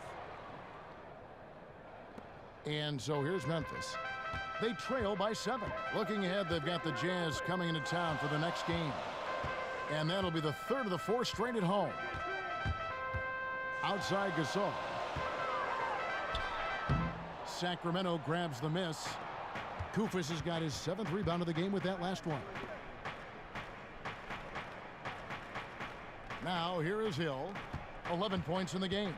And so here's Memphis. They trail by 7. Looking ahead, they've got the Jazz coming into town for the next game. And that'll be the third of the 4 straight at home. Outside Gasol. Sacramento grabs the miss. Kufis has got his 7th rebound of the game with that last one. Now here is Hill. 11 points in the game.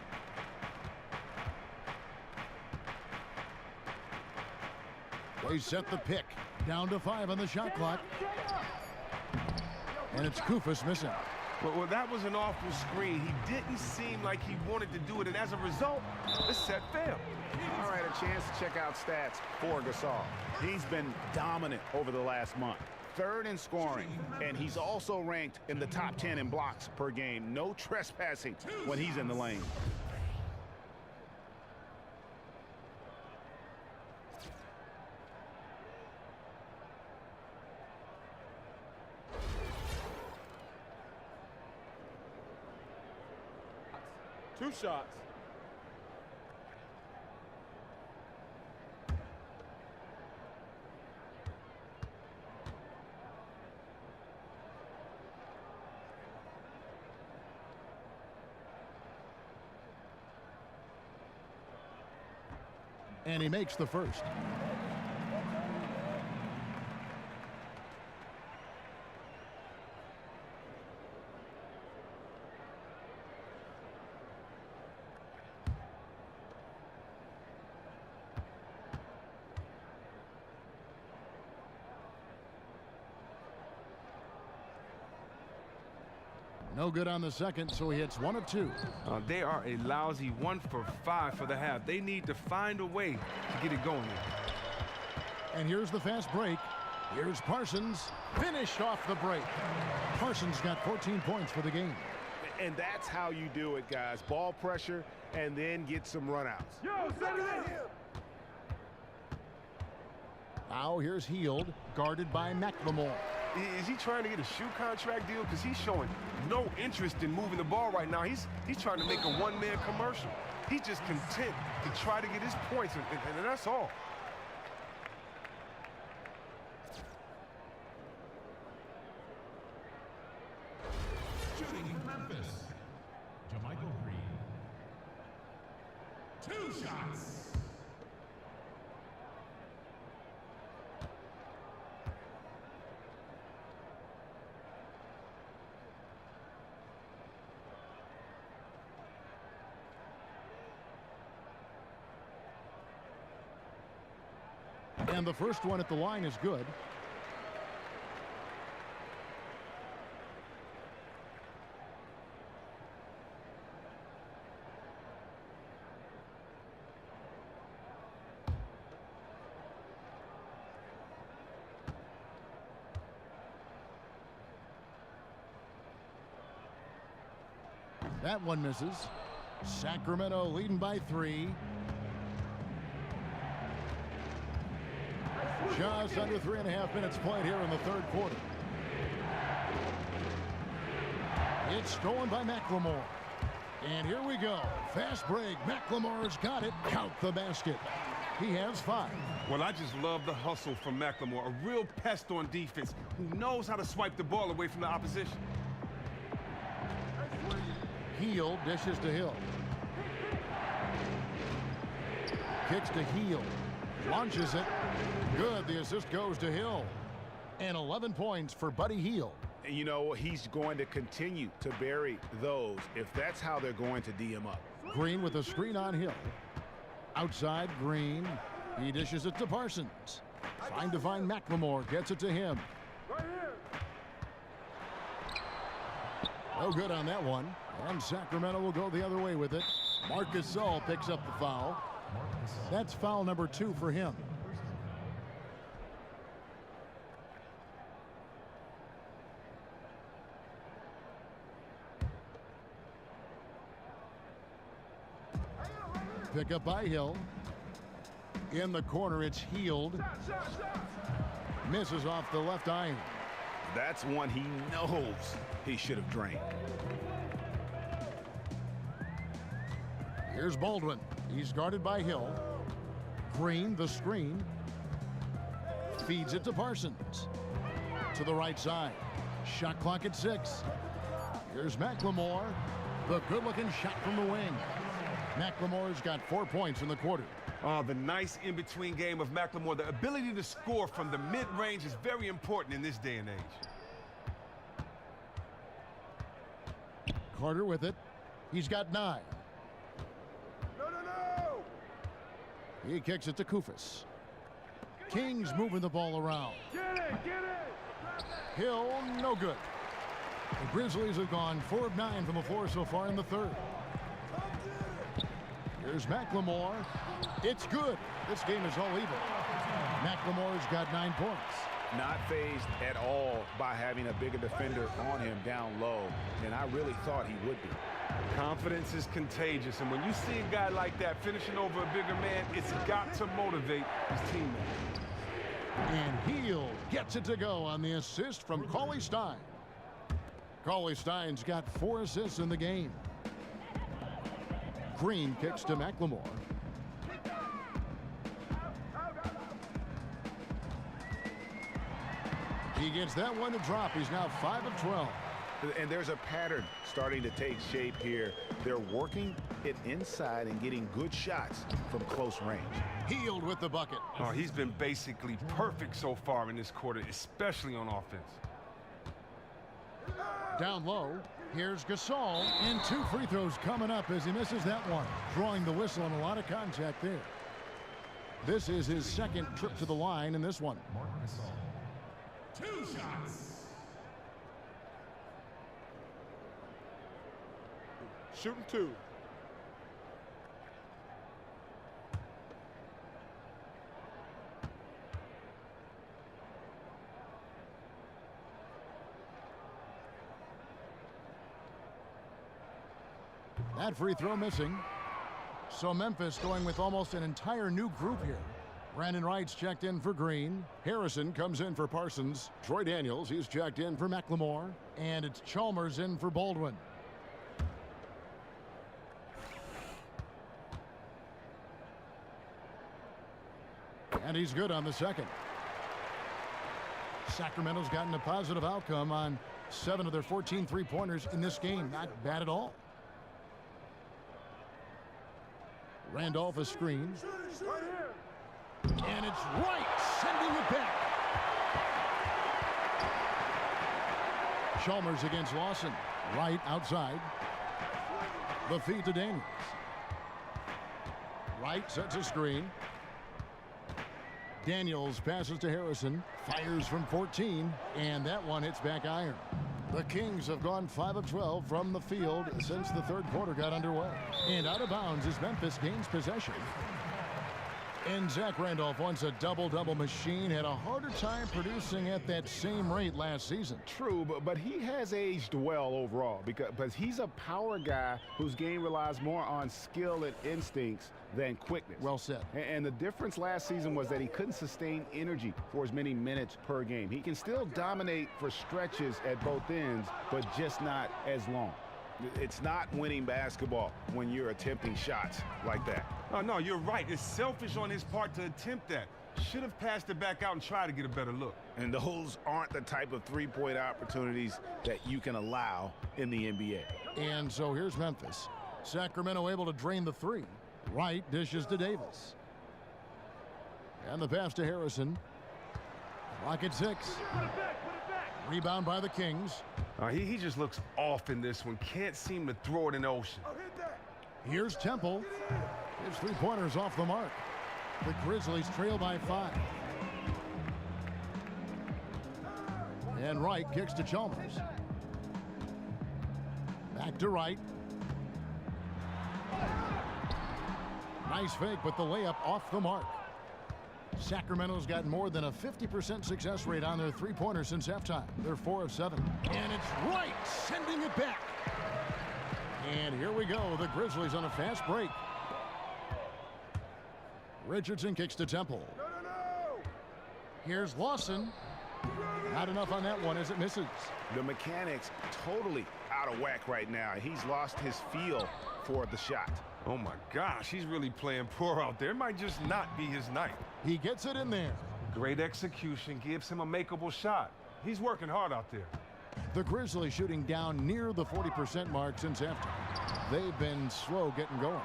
They set the pick. Down to 5 on the shot clock. And it's Kufis missing. Well, that was an awful screen. He didn't seem like he wanted to do it, and as a result, the set failed. All right, a chance to check out stats for Gasol. He's been dominant over the last month. 3rd in scoring, and he's also ranked in the top 10 in blocks per game. No trespassing when he's in the lane. Two shots. And he makes the first. No good on the second, so he hits 1 of 2. They are a lousy 1 for 5 for the half. They need to find a way to get it going there. And here's the fast break. Here's Parsons. Finished off the break. Parsons got 14 points for the game. And that's how you do it, guys. Ball pressure and then get some runouts. Yo, send it in. Now here's Hield, guarded by McLemore. Is he trying to get a shoe contract deal? Because he's showing no interest in moving the ball right now. He's trying to make a one-man commercial. He's just content to try to get his points, and that's all. Shooting Memphis. Jermichael Green. 2 shots. And the first one at the line is good. That one misses. Sacramento leading by 3. Just under 3.5 minutes played here in the 3rd quarter. It's stolen by McLemore. And here we go. Fast break. McLemore's got it. Count the basket. He has 5. Well, I just love the hustle from McLemore. A real pest on defense who knows how to swipe the ball away from the opposition. Hield dishes to Hill. Kicks to Hield. Launches it. Good. The assist goes to Hill. And 11 points for Buddy Hield. You know, he's going to continue to bury those if that's how they're going to D him up. Green with a screen on Hill. Outside, Green. He dishes it to Parsons. Trying to find McLemore. Gets it to him. No good on that one. And Sacramento will go the other way with it. Marcus Gasol picks up the foul. That's foul number 2 for him. Pick up by Hill. In the corner, it's Healed. Misses off the left iron. That's one he knows he should have drained. Here's Baldwin. He's guarded by Hill. Green, the screen. Feeds it to Parsons. To the right side. Shot clock at 6. Here's McLemore. The good-looking shot from the wing. McLemore's got 4 points in the quarter. Oh, the nice in-between game of McLemore. The ability to score from the mid-range is very important in this day and age. Carter with it. He's got 9. No! He kicks it to Kufis. Kings moving the ball around. Get it! Hill, no good. The Grizzlies have gone 4 of 9 from the floor so far in the third. Here's McLemore. It's good. This game is all even. McLemore's got 9 points. Not phased at all by having a bigger defender on him down low, and I really thought he would be. Confidence is contagious, and when you see a guy like that finishing over a bigger man, it's got to motivate his teammates. And Heal gets it to go on the assist from Cauley Stein. Cauley Stein's got 4 assists in the game. Green kicks to McLemore. He gets that one to drop. He's now 5 of 12. And there's a pattern starting to take shape here. They're working it inside and getting good shots from close range. Healed with the bucket. Oh, he's been basically perfect so far in this quarter, especially on offense. Down low, here's Gasol, and 2 free throws coming up as he misses that one. Drawing the whistle and a lot of contact there. This is his second trip to the line in this one. 2 shots. Shooting 2. That free throw missing. So Memphis going with almost an entire new group here. Brandon Wright's checked in for Green. Harrison comes in for Parsons. Troy Daniels, he's checked in for McLemore. And it's Chalmers in for Baldwin. And he's good on the second. Sacramento's gotten a positive outcome on 7 of their 14 three-pointers in this game. Not bad at all. Randolph a screen. And it's Wright sending it back. Chalmers against Lawson. Wright outside. The feed to Daniels. Wright sets a screen. Daniels passes to Harrison. Fires from 14. And that one hits back iron. The Kings have gone 5 of 12 from the field since the third quarter got underway. And out of bounds as Memphis gains possession. And Zach Randolph, once a double-double machine, had a harder time producing at that same rate last season. True, but he has aged well overall because he's a power guy whose game relies more on skill and instincts than quickness. Well said. And the difference last season was that he couldn't sustain energy for as many minutes per game. He can still dominate for stretches at both ends, but just not as long. It's not winning basketball when you're attempting shots like that. Oh, no, you're right. It's selfish on his part to attempt that. Should have passed it back out and tried to get a better look. And those aren't the type of three-point opportunities that you can allow in the NBA. And so here's Memphis. Sacramento able to drain the 3. Wright dishes to Davis. And the pass to Harrison. Clock at 6. Rebound by the Kings. He just looks off in this one. Can't seem to throw it in the ocean. Here's Temple. His three-pointers off the mark. The Grizzlies trail by 5. And Wright kicks to Chalmers. Back to Wright. Nice fake, but the layup off the mark. Sacramento's got more than a 50% success rate on their three-pointers since halftime. They're 4 of 7. And it's Wright sending it back. And here we go. The Grizzlies on a fast break. Richardson kicks to Temple. Here's Lawson. Not enough on that one as it misses. The mechanics totally out of whack right now. He's lost his feel for the shot. Oh my gosh, he's really playing poor out there. It might just not be his night. He gets it in there. Great execution gives him a makeable shot. He's working hard out there. The Grizzlies shooting down near the 40% mark since halftime. They've been slow getting going.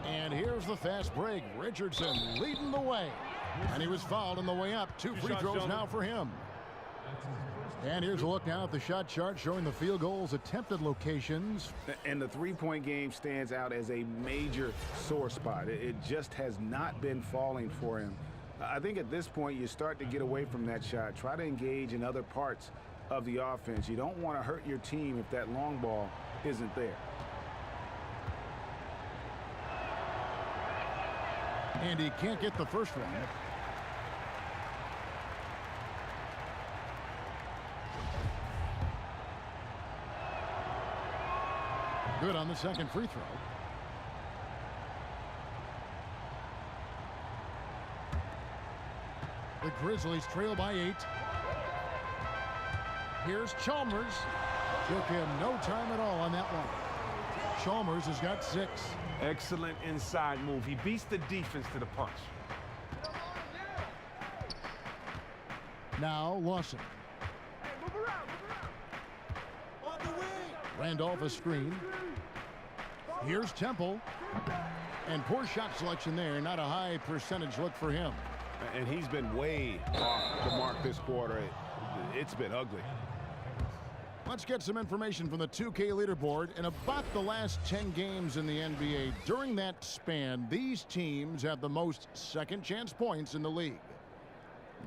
And here's the fast break. Richardson leading the way. And he was fouled on the way up. Two free throws now for him. And here's a look now at the shot chart showing the field goals attempted locations. And the three-point game stands out as a major sore spot. It just has not been falling for him. I think at this point you start to get away from that shot. Try to engage in other parts of the offense. You don't want to hurt your team if that long ball isn't there. And he can't get the first one. Good on the second free throw. The Grizzlies trail by 8. Here's Chalmers. Took him no time at all on that one. Chalmers has got 6. Excellent inside move. He beats the defense to the punch. Now Lawson. Randolph a screen. Here's Temple. And poor shot selection there. Not a high percentage look for him. And he's been way off the mark this quarter. It's been ugly. Let's get some information from the 2K leaderboard. In about the last 10 games in the NBA, during that span, these teams have the most second chance points in the league.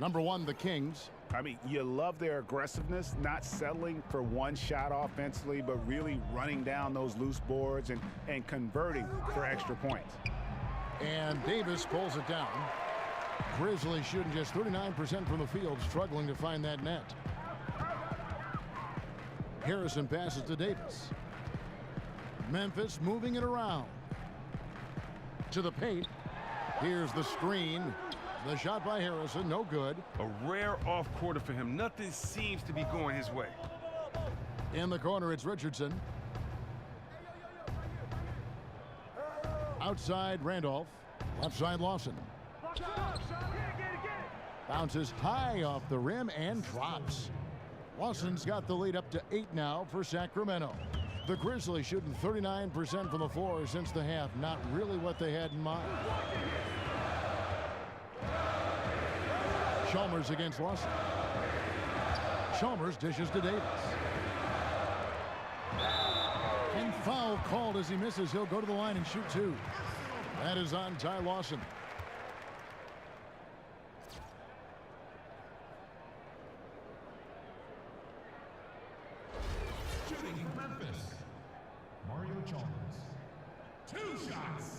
Number 1, the Kings. I mean, you love their aggressiveness, not settling for one shot offensively, but really running down those loose boards and converting for extra points. And Davis pulls it down. Grizzlies shooting just 39% from the field, struggling to find that net. Harrison passes to Davis. Memphis moving it around. To the paint. Here's the screen. The shot by Harrison, no good. A rare off quarter for him. Nothing seems to be going his way. In the corner, it's Richardson. Outside, Randolph. Left side, Lawson. Bounces high off the rim and drops. Lawson's got the lead up to 8 now for Sacramento. The Grizzlies shooting 39% from the floor since the half. Not really what they had in mind. Chalmers against Lawson. Chalmers dishes to Davis. And foul called as he misses. He'll go to the line and shoot 2. That is on Ty Lawson. Shooting Memphis. Mario Chalmers. 2 shots.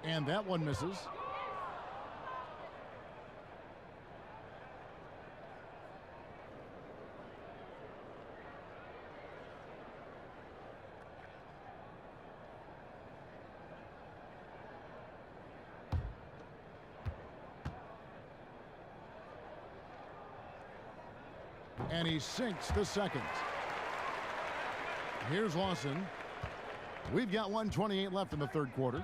And that one misses. And he sinks the second. Here's Lawson. We've got 1:28 left in the third quarter.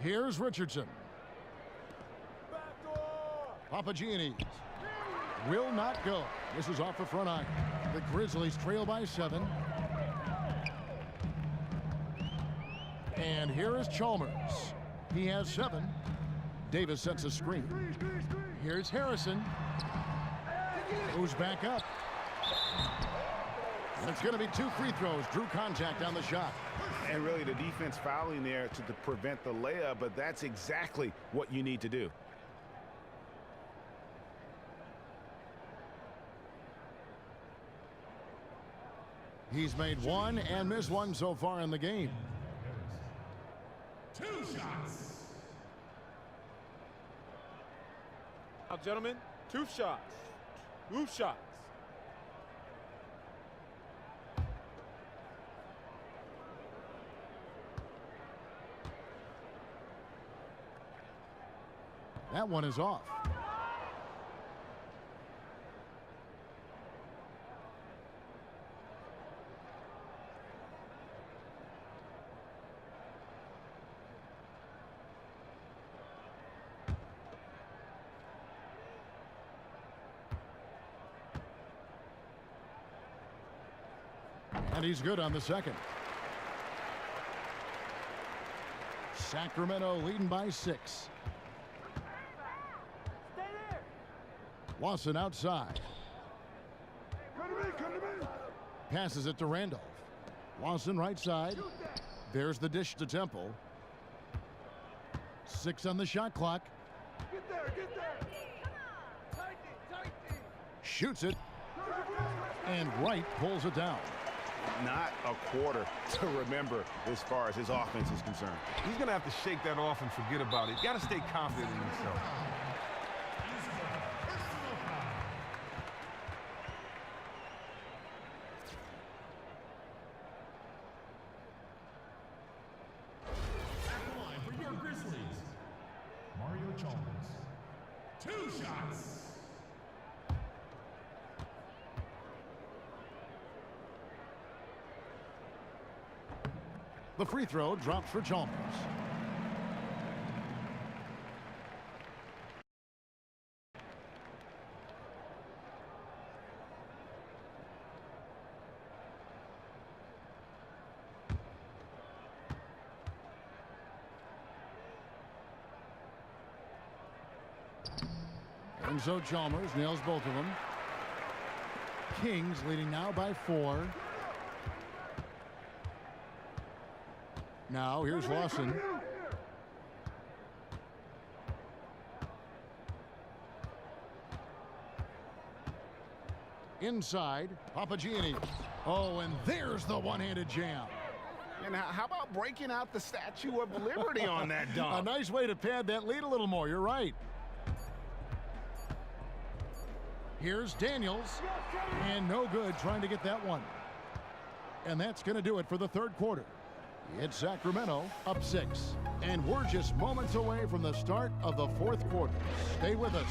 Here's Richardson. Papagiannis will not go. This is off the front iron. The Grizzlies trail by 7. And here is Chalmers. He has 7. Davis sets a screen. Here's Harrison. Moves back up. And it's going to be 2 free throws. Drew contact on the shot. And really the defense fouling there to prevent the layup, but that's exactly what you need to do. He's made one and missed one so far in the game. 2 shots. Now, gentlemen, 2 shots. 2 shots. That one is off. And he's good on the second. Sacramento leading by 6. Lawson outside. Passes it to Randolph. Lawson right side. There's the dish to Temple. 6 on the shot clock. Get there, get there. Tight. Shoots it. And Wright pulls it down. Not a quarter to remember as far as his offense is concerned. He's going to have to shake that off and forget about it. You got to stay confident in himself. At the line for your Grizzlies, Mario Chalmers. 2 shots. The free throw drops for Chalmers. And so Chalmers nails both of them. Kings leading now by 4. Now here's Lawson. Inside, Papagianni. Oh, and there's the one-handed jam. And how about breaking out the Statue of Liberty on that dunk? A nice way to pad that lead a little more. You're right. Here's Daniels. And no good trying to get that one. And that's going to do it for the third quarter. It's Sacramento up 6. And we're just moments away from the start of the fourth quarter. Stay with us.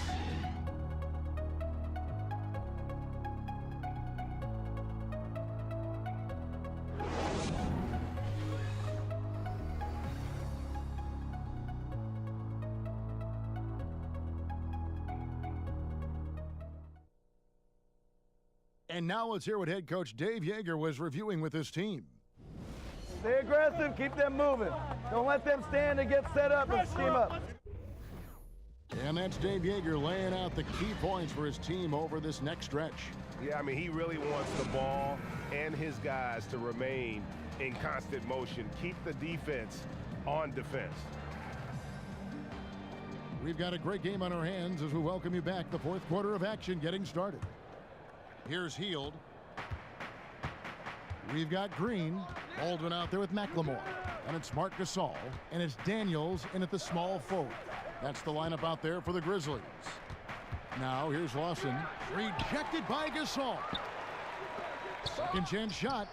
And now let's hear what head coach Dave Yeager was reviewing with his team. Stay aggressive, keep them moving. Don't let them stand and get set up and scheme up. And that's Dave Yeager laying out the key points for his team over this next stretch. Yeah, I mean, he really wants the ball and his guys to remain in constant motion. Keep the defense on defense. We've got a great game on our hands as we welcome you back. The fourth quarter of action getting started. Here's Heald. We've got Green. Baldwin out there with McLemore. And it's Marc Gasol. And it's Daniels in at the small forward. That's the lineup out there for the Grizzlies. Now here's Lawson. Rejected by Gasol. Second chance shot.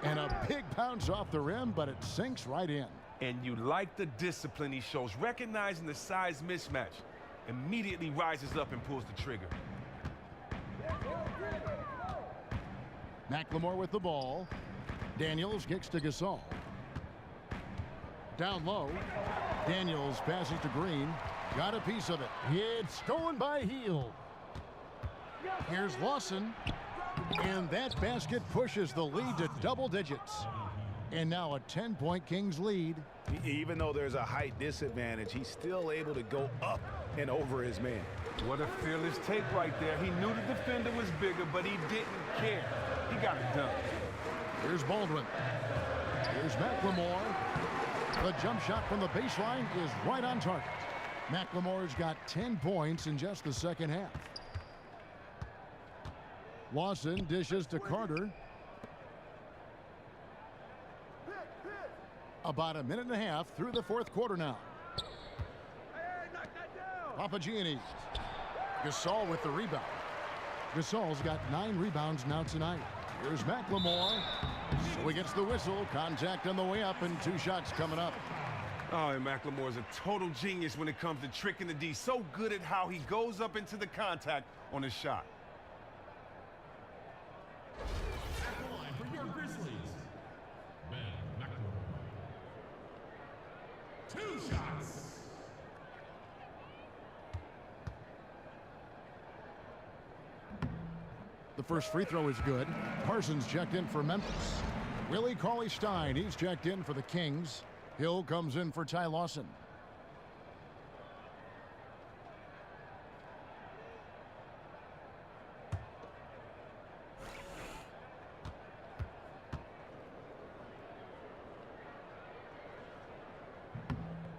And a big bounce off the rim, but it sinks right in. And you like the discipline he shows, recognizing the size mismatch. Immediately rises up and pulls the trigger. McLemore with the ball. Daniels kicks to Gasol. Down low. Daniels passes to Green. Got a piece of it. It's stolen by Heald. Here's Lawson. And that basket pushes the lead to double digits. And now a 10-point Kings lead. Even though there's a height disadvantage, he's still able to go up and over his man. What a fearless take right there. He knew the defender was bigger, but he didn't care. He got it done. Here's Baldwin. Here's McLemore. The jump shot from the baseline is right on target. McLemore's got 10 points in just the second half. Lawson dishes to Carter. About a minute and a half through the fourth quarter now. Papagianni. Gasol with the rebound. Gasol's got 9 rebounds now tonight. Here's McLemore. So he gets the whistle. Contact on the way up and 2 shots coming up. Oh, and McLemore is a total genius when it comes to tricking the D. So good at how he goes up into the contact on his shot. At the line for your Grizzlies, Ben McLemore. 2 shots. The first free throw is good. Parsons checked in for Memphis. Willie Cauley-Stein, he's checked in for the Kings. Hill comes in for Ty Lawson.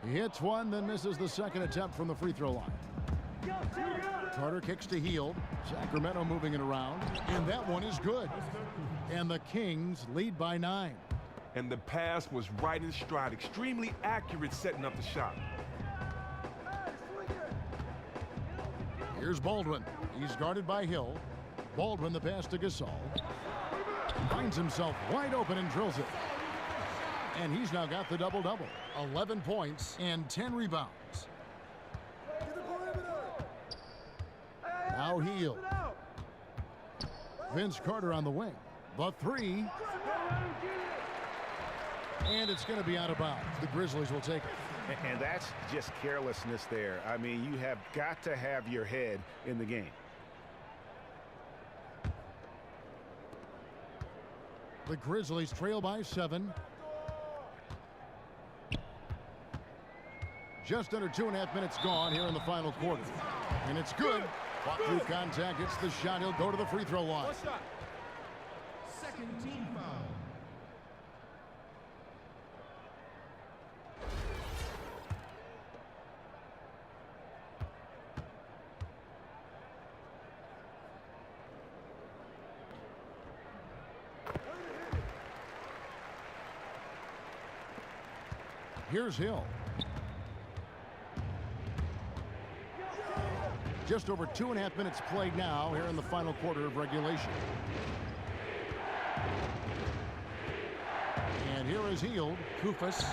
He hits one, then misses the second attempt from the free throw line. Carter kicks to Hield. Sacramento moving it around. And that one is good. And the Kings lead by 9. And the pass was right in stride. Extremely accurate setting up the shot. Here's Baldwin. He's guarded by Hill. Baldwin the pass to Gasol. Finds himself wide open and drills it. And he's now got the double-double. 11 points and 10 rebounds. Now Hield. Vince Carter on the wing. The 3. And it's going to be out of bounds. The Grizzlies will take it. And that's just carelessness there. I mean, you have got to have your head in the game. The Grizzlies trail by 7. Just under 2.5 minutes gone here in the final quarter. And it's good. Fought through contact, gets the shot. He'll go to the free throw line. Second team foul. Here's Hill. Just over 2.5 minutes played now here in the final quarter of regulation. And here is Hield. Kufas.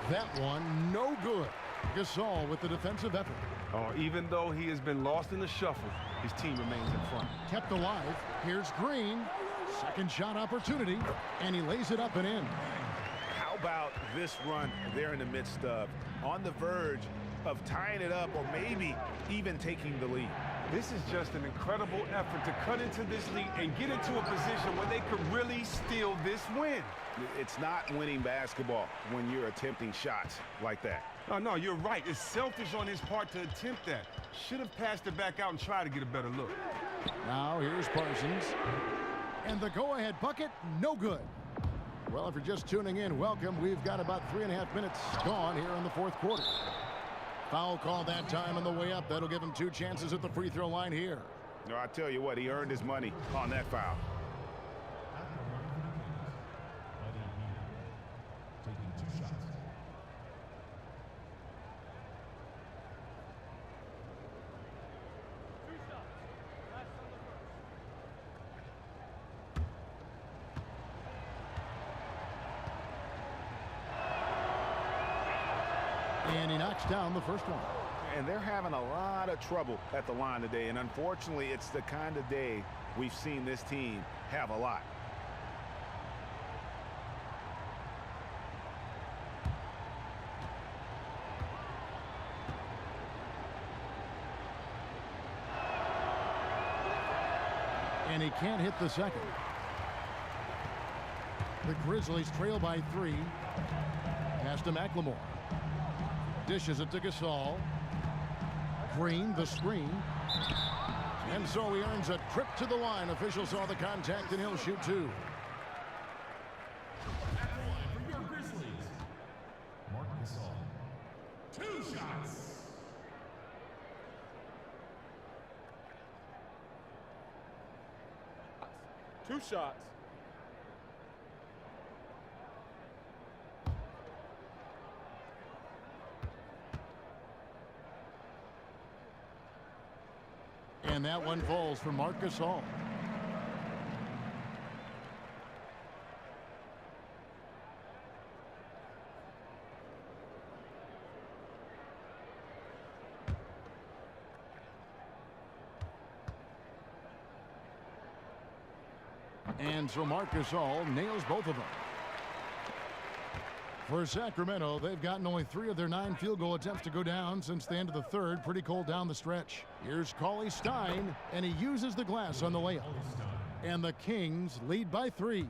That one no good. Gasol with the defensive effort. Oh, even though he has been lost in the shuffle, his team remains in front. Kept alive. Here's Green. Second shot opportunity. And he lays it up and in. How about this run they're in the midst of? On the verge of tying it up or maybe even taking the lead. This is just an incredible effort to cut into this lead and get into a position where they could really steal this win. It's not winning basketball when you're attempting shots like that. No, you're right. It's selfish on his part to attempt that. Should have passed it back out and tried to get a better look. Now here's Parsons. And the go-ahead bucket, no good. Well, if you're just tuning in, welcome. We've got about 3.5 minutes gone here in the fourth quarter. Foul call that time on the way up. That'll give him 2 chances at the free throw line here. No, I tell you what, he earned his money on that foul. Taking 2 shots. And he knocks down the first one. And they're having a lot of trouble at the line today. And unfortunately, it's the kind of day we've seen this team have a lot. And he can't hit the second. The Grizzlies trail by 3. Pass to McLemore. Dishes it to Gasol. Green, the screen. And so he earns a trip to the line. Officials saw the contact, and he'll shoot 2. At the line for your Grizzlies, Mark Gasol. 2 shots. Two shots. And that one falls for Marc Gasol. And so Marc Gasol nails both of them. For Sacramento, they've gotten only 3 of their 9 field goal attempts to go down since the end of the third. Pretty cold down the stretch. Here's Cauley Stein, and he uses the glass on the layup. And the Kings lead by 3.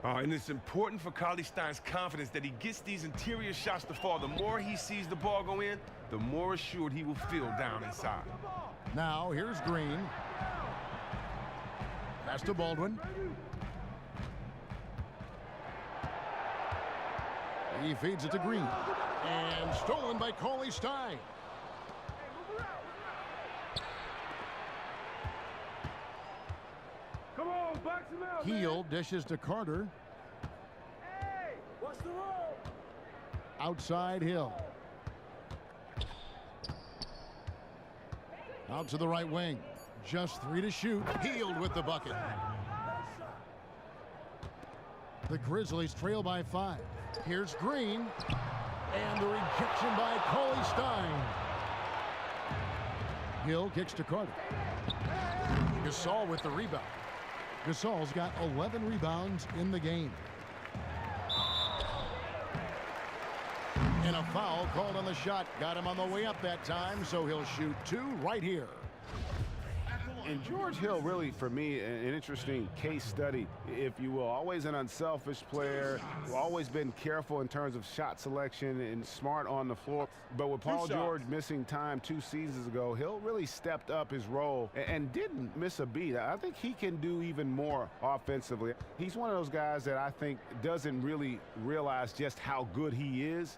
And it's important for Cauley Stein's confidence that he gets these interior shots to fall. The more he sees the ball go in, the more assured he will feel down inside. Now, here's Green. Pass to Baldwin. He feeds it to Green. And stolen by Cauley Stein. Come on, box him out. Heel dishes to Carter. Hey, what's the roll? Outside Hill. Out to the right wing. Just 3 to shoot. Healed with the bucket. The Grizzlies trail by 5. Here's Green. And the rejection by Cauley Stein. Hill kicks to Carter. Gasol with the rebound. Gasol's got 11 rebounds in the game. And a foul called on the shot. Got him on the way up that time, so he'll shoot 2 right here. And George Hill, really, for me, an interesting case study, if you will. Always an unselfish player, always been careful in terms of shot selection and smart on the floor. But with Paul George missing time 2 seasons ago, Hill really stepped up his role and didn't miss a beat. I think he can do even more offensively. He's one of those guys that I think doesn't really realize just how good he is.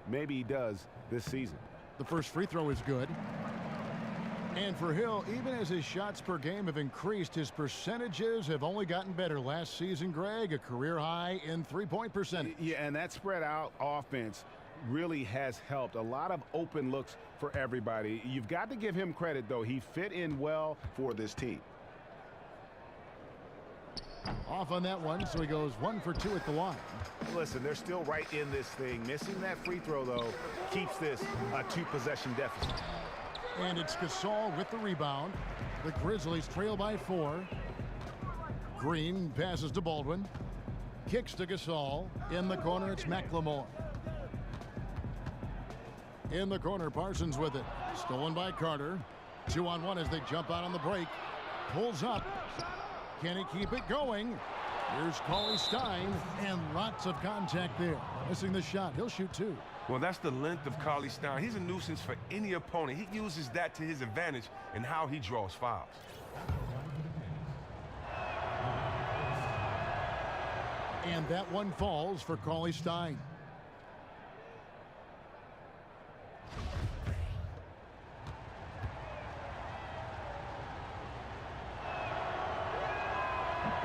Maybe he does this season. The first free throw is good. And for Hill, even as his shots per game have increased, his percentages have only gotten better. Last season, Greg, a career high in three-point percentage. Yeah, and that spread out offense really has helped. A lot of open looks for everybody. You've got to give him credit, though. He fit in well for this team. Off on that one, so he goes 1 for 2 at the line. Listen, they're still right in this thing. Missing that free throw, though, keeps this a 2-possession deficit. And it's Gasol with the rebound. The Grizzlies trail by 4. Green passes to Baldwin. Kicks to Gasol. In the corner, it's McLemore. In the corner, Parsons with it. Stolen by Carter. 2-on-1 as they jump out on the break. Pulls up. Can he keep it going? Here's Cauley Stein, and lots of contact there. Missing the shot. He'll shoot 2. Well, that's the length of Cauley Stein. He's a nuisance for any opponent. He uses that to his advantage in how he draws fouls. And that one falls for Cauley Stein.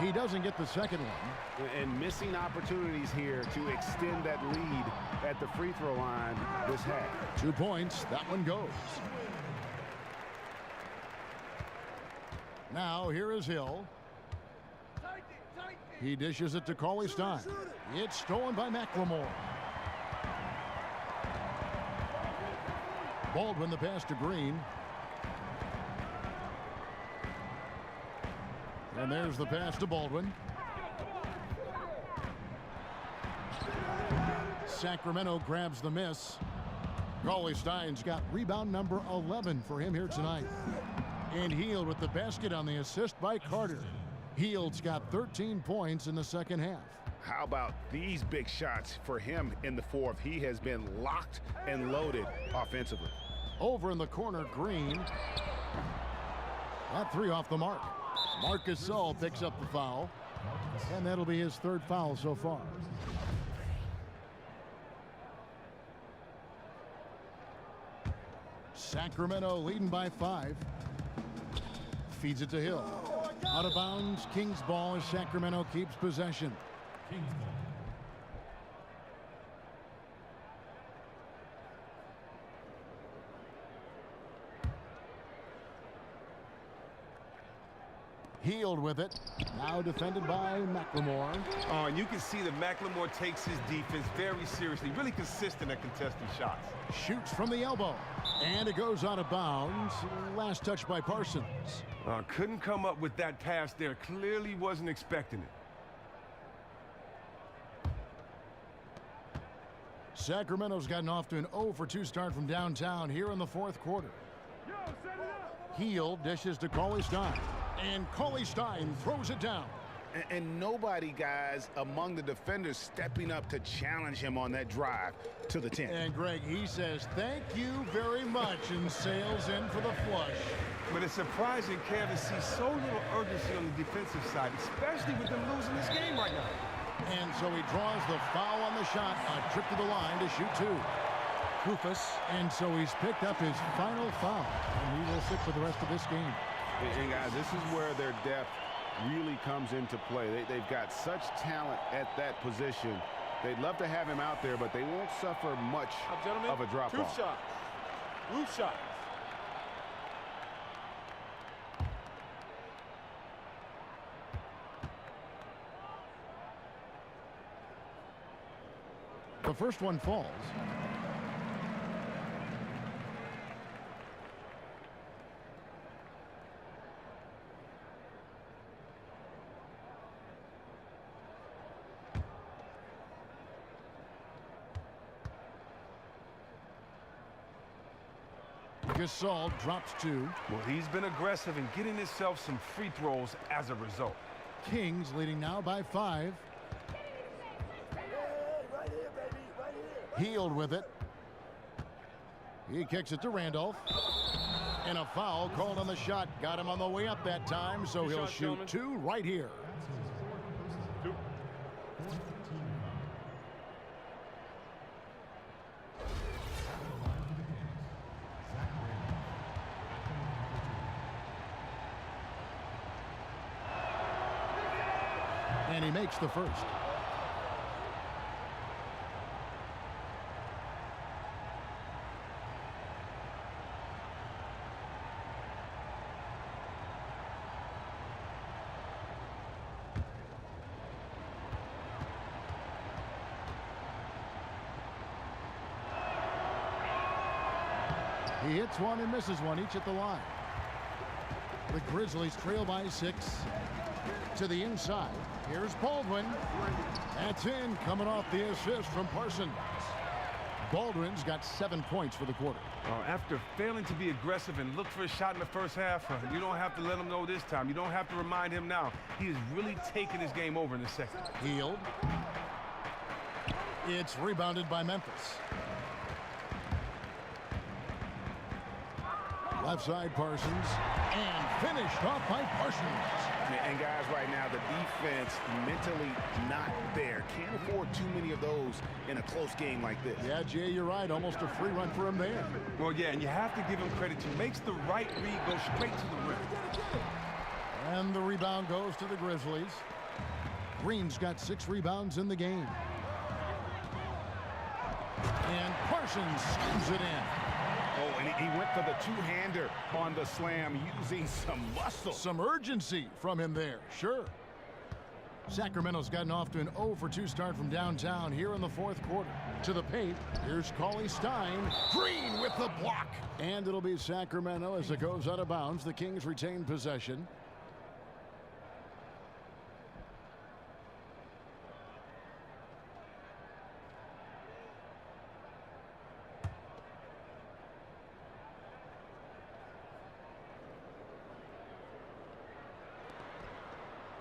He doesn't get the second one. And missing opportunities here to extend that lead at the free throw line this half. 2 points. That one goes. Now here is Hill. He dishes it to Cauley Stein. It's stolen by McLemore. Baldwin the pass to Green. And there's the pass to Baldwin. Sacramento grabs the miss. Cauley Stein's got rebound number 11 for him here tonight. And Hield with the basket on the assist by Carter. Hield's got 13 points in the second half. How about these big shots for him in the fourth? He has been locked and loaded offensively. Over in the corner, Green. That 3 off the mark. Marc Gasol picks up the foul, and that'll be his 3rd foul so far. Sacramento leading by 5. Feeds it to Hill. Out of bounds, Kings ball as Sacramento keeps possession. Kings ball. Healed with it. Now defended by McLemore. Oh, and you can see that McLemore takes his defense very seriously, really consistent at contesting shots. Shoots from the elbow. And it goes out of bounds. Last touch by Parsons. Couldn't come up with that pass there. Clearly wasn't expecting it. Sacramento's gotten off to an 0-for-2 start from downtown here in the fourth quarter. Heel dishes to Cauley Stein. And Cauley Stein throws it down. And nobody, guys, among the defenders stepping up to challenge him on that drive to the 10. And Greg, he says, thank you very much, and sails in for the flush. But it's surprising, Kev, to see so little urgency on the defensive side, especially with them losing this game right now. And so he draws the foul on the shot, a trip to the line to shoot 2. Kufas, and so he's picked up his final foul, and he will sit for the rest of this game. And guys, this is where their depth really comes into play. They've got such talent at that position. They'd love to have him out there, but they won't suffer much of a drop-off. 2 shots. Roof shots. The first one falls. Gasol drops 2. Well, he's been aggressive in getting himself some free throws as a result. Kings leading now by 5. Healed with it. He kicks it to Randolph. And a foul called on the shot. Got him on the way up that time, so he'll shoot 2 right here. And he makes the first. He hits one and misses one, each at the line. The Grizzlies trail by 6 to the inside. Here's Baldwin. That's in, coming off the assist from Parsons. Baldwin's got 7 points for the quarter. After failing to be aggressive and look for a shot in the first half, you don't have to let him know this time. You don't have to remind him now. He is really taking his game over in the second. Healed. It's rebounded by Memphis. Left side Parsons. And finished off by Parsons. And guys, right now, the defense mentally not there. Can't afford too many of those in a close game like this. Yeah, Jay, you're right. Almost a free run for him there. Well, yeah, and you have to give him credit. He makes the right read, go straight to the rim. And the rebound goes to the Grizzlies. Green's got 6 rebounds in the game. And Parsons slams it in. Oh, and he went for the two-hander on the slam, using some muscle. Some urgency from him there, sure. Sacramento's gotten off to an 0-for-2 start from downtown here in the fourth quarter. To the paint, here's Cauley Stein. Green with the block. And it'll be Sacramento as it goes out of bounds. The Kings retain possession.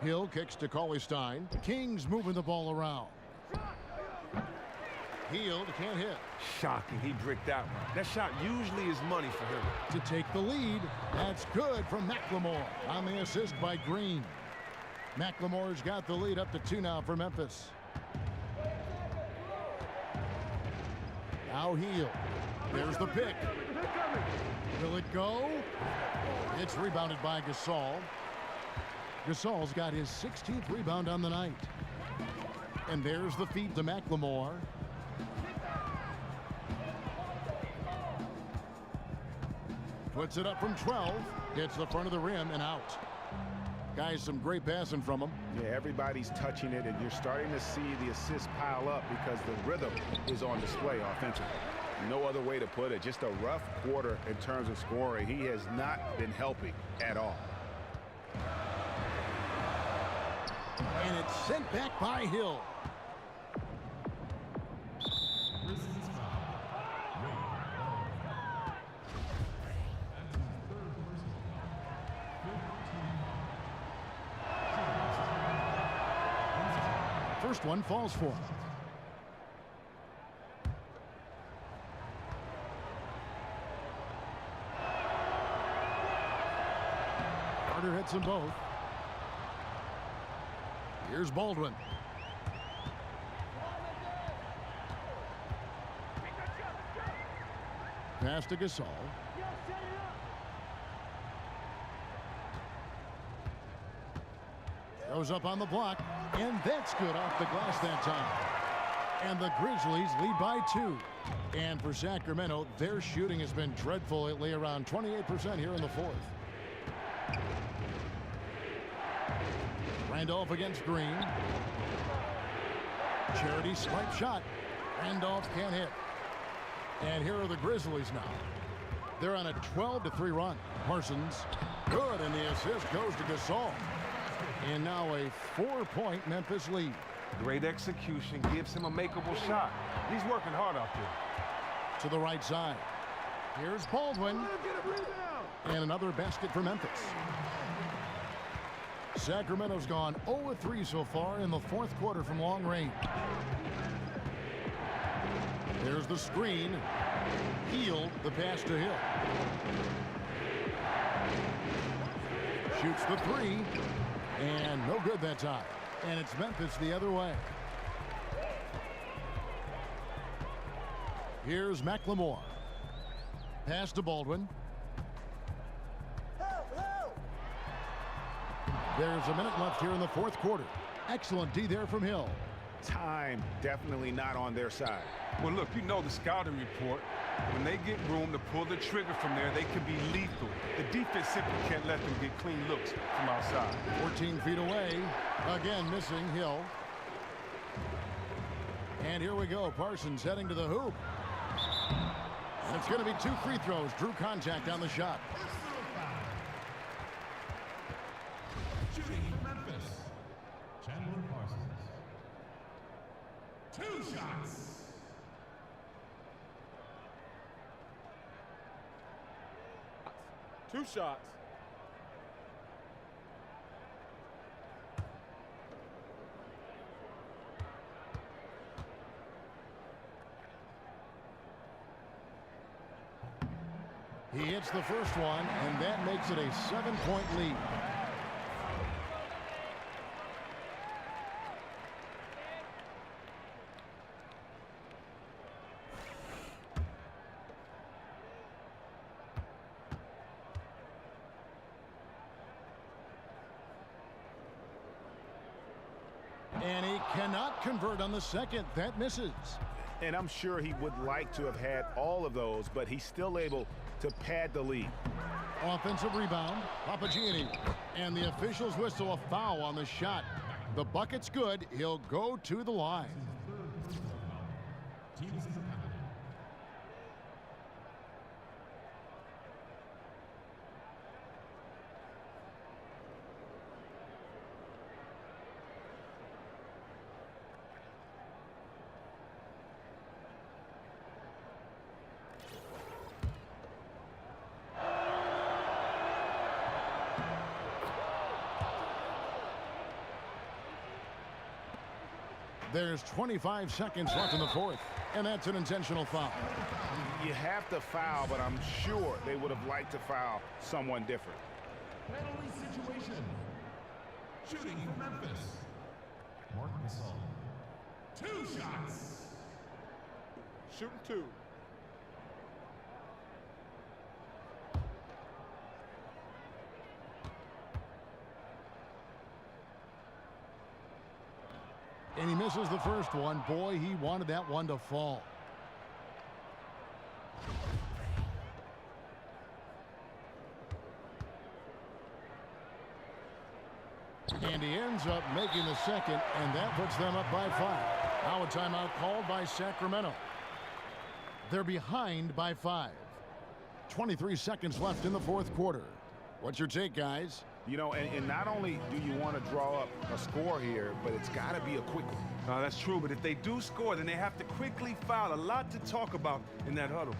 Hill kicks to Cauley Stein. Kings moving the ball around. Healed, can't hit. Shocking, he bricked that one. That shot usually is money for him. To take the lead, that's good from McLemore on the assist by Green. McLemore's got the lead up to 2 now for Memphis. Now Hill. There's the pick. Will it go? It's rebounded by Gasol. Gasol's got his 16th rebound on the night. And there's the feed to McLemore. Puts it up from 12. Hits the front of the rim and out. Guys, some great passing from him. Yeah, everybody's touching it, and you're starting to see the assists pile up because the rhythm is on display offensively. No other way to put it. Just a rough quarter in terms of scoring. He has not been helping at all. And it's sent back by Hill. First one falls for him. Carter hits them both. Here's Baldwin. Pass to Gasol. Goes up on the block, and that's good off the glass that time. And the Grizzlies lead by 2. And for Sacramento, their shooting has been dreadful lately, around 28% here in the fourth. Randolph against Green. Charity swipe shot. Randolph can't hit. And here are the Grizzlies now. They're on a 12-3 run. Parsons, good, and the assist goes to Gasol. And now a 4-point Memphis lead. Great execution gives him a makeable shot. He's working hard out there. To the right side. Here's Baldwin. And another basket for Memphis. Sacramento's gone 0-3 so far in the fourth quarter from long range. There's the screen. Hield the pass to Hill. Shoots the 3. And no good that time. And it's Memphis the other way. Here's McLemore. Pass to Baldwin. There's a minute left here in the fourth quarter. Excellent D there from Hill. Time definitely not on their side. Well, look, you know the scouting report. When they get room to pull the trigger from there, they can be lethal. The defense simply can't let them get clean looks from outside. 14 feet away. Again, missing Hill. And here we go. Parsons heading to the hoop. And it's going to be 2 free throws. Drew contact on the shot. Shooting for Memphis, Chandler Parsons. 2 shots. Two shots. He hits the first one, and that makes it a 7-point lead. And he cannot convert on the second. That misses. And I'm sure he would like to have had all of those, but he's still able to pad the lead. Offensive rebound. Papagianni. And the officials whistle a foul on the shot. The bucket's good. He'll go to the line. There's 25 seconds left in the fourth, and that's an intentional foul. You have to foul, but I'm sure they would have liked to foul someone different. Penalty situation. Shooting for Memphis, Mark Gasol. 2 shots. Shooting 2. And he misses the first one. Boy, he wanted that one to fall. ends up making the second, and that puts them up by 5. Now a timeout called by Sacramento. They're behind by 5. 23 seconds left in the fourth quarter. What's your take, guys? You know, and not only do you want to draw up a score here, but it's got to be a quick one. That's true, but if they do score, then they have to quickly foul. A lot to talk about in that huddle.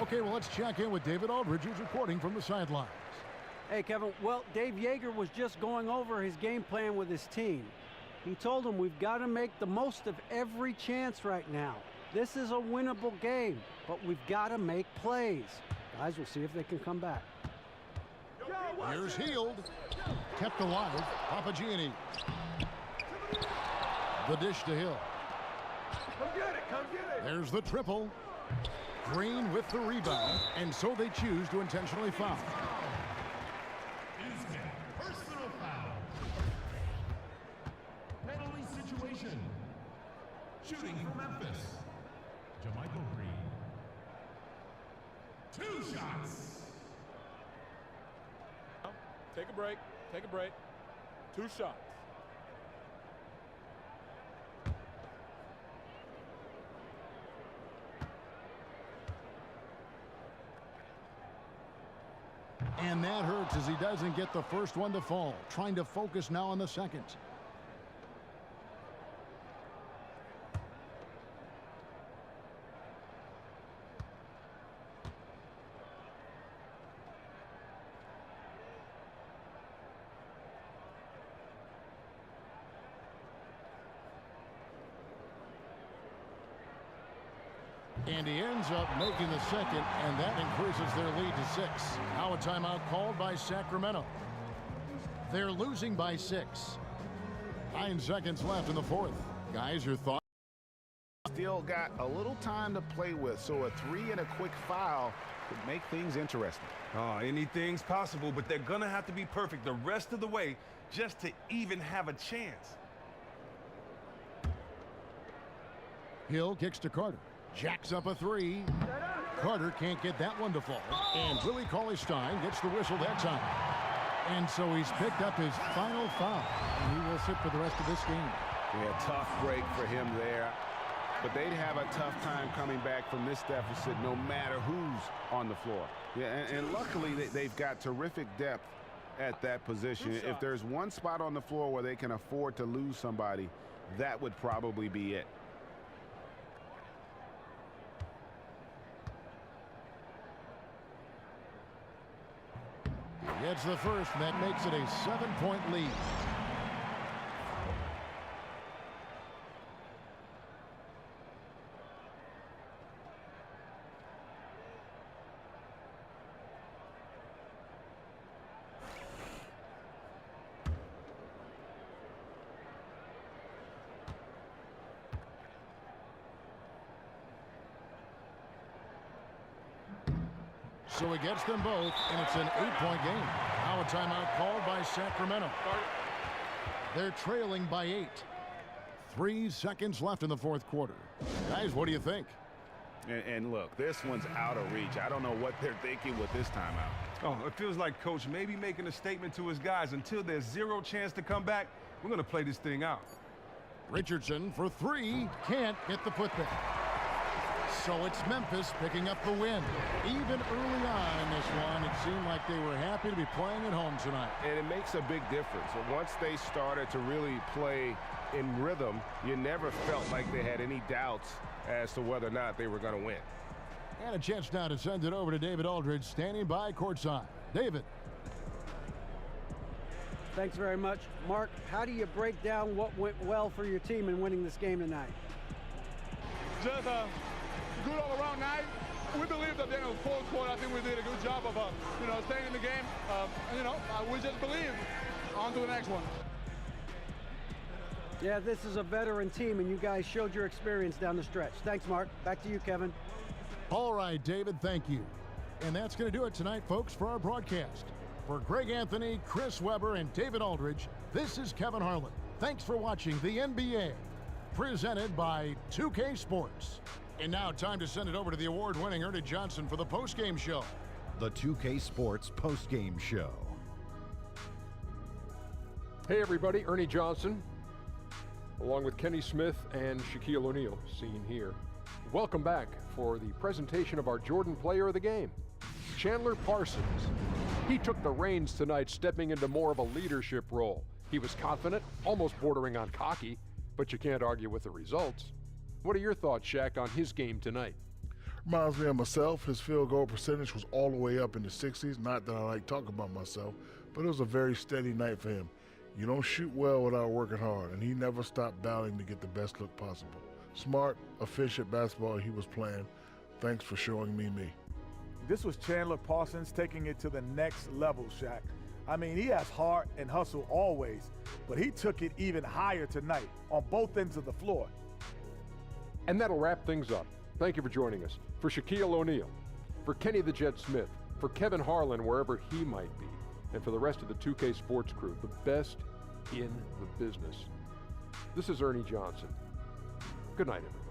Okay, well, let's check in with David Aldridge, who's reporting from the sidelines. Hey, Kevin. Well, Dave Yeager was just going over his game plan with his team. He told them we've got to make the most of every chance right now. This is a winnable game, but we've got to make plays. Guys, we'll see if they can come back. Here's Hield. Kept alive. Papagianni. The dish to Hill. Come get it, come get it. There's the triple. Green with the rebound, and so they choose to intentionally foul. Personal foul. Penalty situation. Shooting for Memphis. JaMychal Green. 2 shots. Take a break. Take a break. 2 shots. And that hurts as he doesn't get the first one to fall. Trying to focus now on the second. And he ends up making the second, and that increases their lead to 6. Now a timeout called by Sacramento. They're losing by 6. 9 seconds left in the fourth. Guys, your thoughts? Still got a little time to play with, so a 3 and a quick foul could make things interesting. Anything's possible, but they're going to have to be perfect the rest of the way just to even have a chance. Hill kicks to Carter. Jacks up a 3. Carter can't get that one to fall. And Willie Cauley-Stein gets the whistle that time. And so he's picked up his final foul. And he will sit for the rest of this game. Yeah, tough break for him there. But they'd have a tough time coming back from this deficit no matter who's on the floor. Yeah, and luckily they've got terrific depth at that position. If there's one spot on the floor where they can afford to lose somebody, that would probably be it. Gets the first, and that makes it a 7-point lead. So he gets them both, and it's an 8-point game. Now a timeout called by Sacramento. They're trailing by 8. 3 seconds left in the fourth quarter. Guys, what do you think? And look, this one's out of reach. I don't know what they're thinking with this timeout. Oh, it feels like Coach maybe making a statement to his guys. Until there's 0 chance to come back, we're going to play this thing out. Richardson for 3. Can't get the putback. So it's Memphis picking up the win. Even early on in this one, it seemed like they were happy to be playing at home tonight. And it makes a big difference. Once they started to really play in rhythm, you never felt like they had any doubts as to whether or not they were going to win. And a chance now to send it over to David Aldridge, standing by courtside. David. Thanks very much. Mark, how do you break down what went well for your team in winning this game tonight? Just good all-around night. We believe that in the fourth quarter, I think we did a good job of, staying in the game. We just believe. On to the next one. Yeah, this is a veteran team, and you guys showed your experience down the stretch. Thanks, Mark. Back to you, Kevin. All right, David, thank you. And that's going to do it tonight, folks, for our broadcast. For Greg Anthony, Chris Webber, and David Aldridge, this is Kevin Harlan. Thanks for watching the NBA, presented by 2K Sports. And now time to send it over to the award-winning Ernie Johnson for the postgame show. The 2K Sports postgame show. Hey everybody, Ernie Johnson, along with Kenny Smith and Shaquille O'Neal, seen here. Welcome back for the presentation of our Jordan Player of the Game, Chandler Parsons. He took the reins tonight, stepping into more of a leadership role. He was confident, almost bordering on cocky, but you can't argue with the results. What are your thoughts, Shaq, on his game tonight? Reminds me of myself. His field goal percentage was all the way up in the 60s. Not that I like talking about myself, but it was a very steady night for him. You don't shoot well without working hard, and he never stopped battling to get the best look possible. Smart, efficient basketball he was playing. Thanks for showing me. This was Chandler Parsons taking it to the next level, Shaq. I mean, he has heart and hustle always, but he took it even higher tonight on both ends of the floor. And that'll wrap things up. Thank you for joining us. For Shaquille O'Neal, for Kenny the Jet Smith, for Kevin Harlan, wherever he might be, and for the rest of the 2K Sports crew, the best in the business. This is Ernie Johnson. Good night, everyone.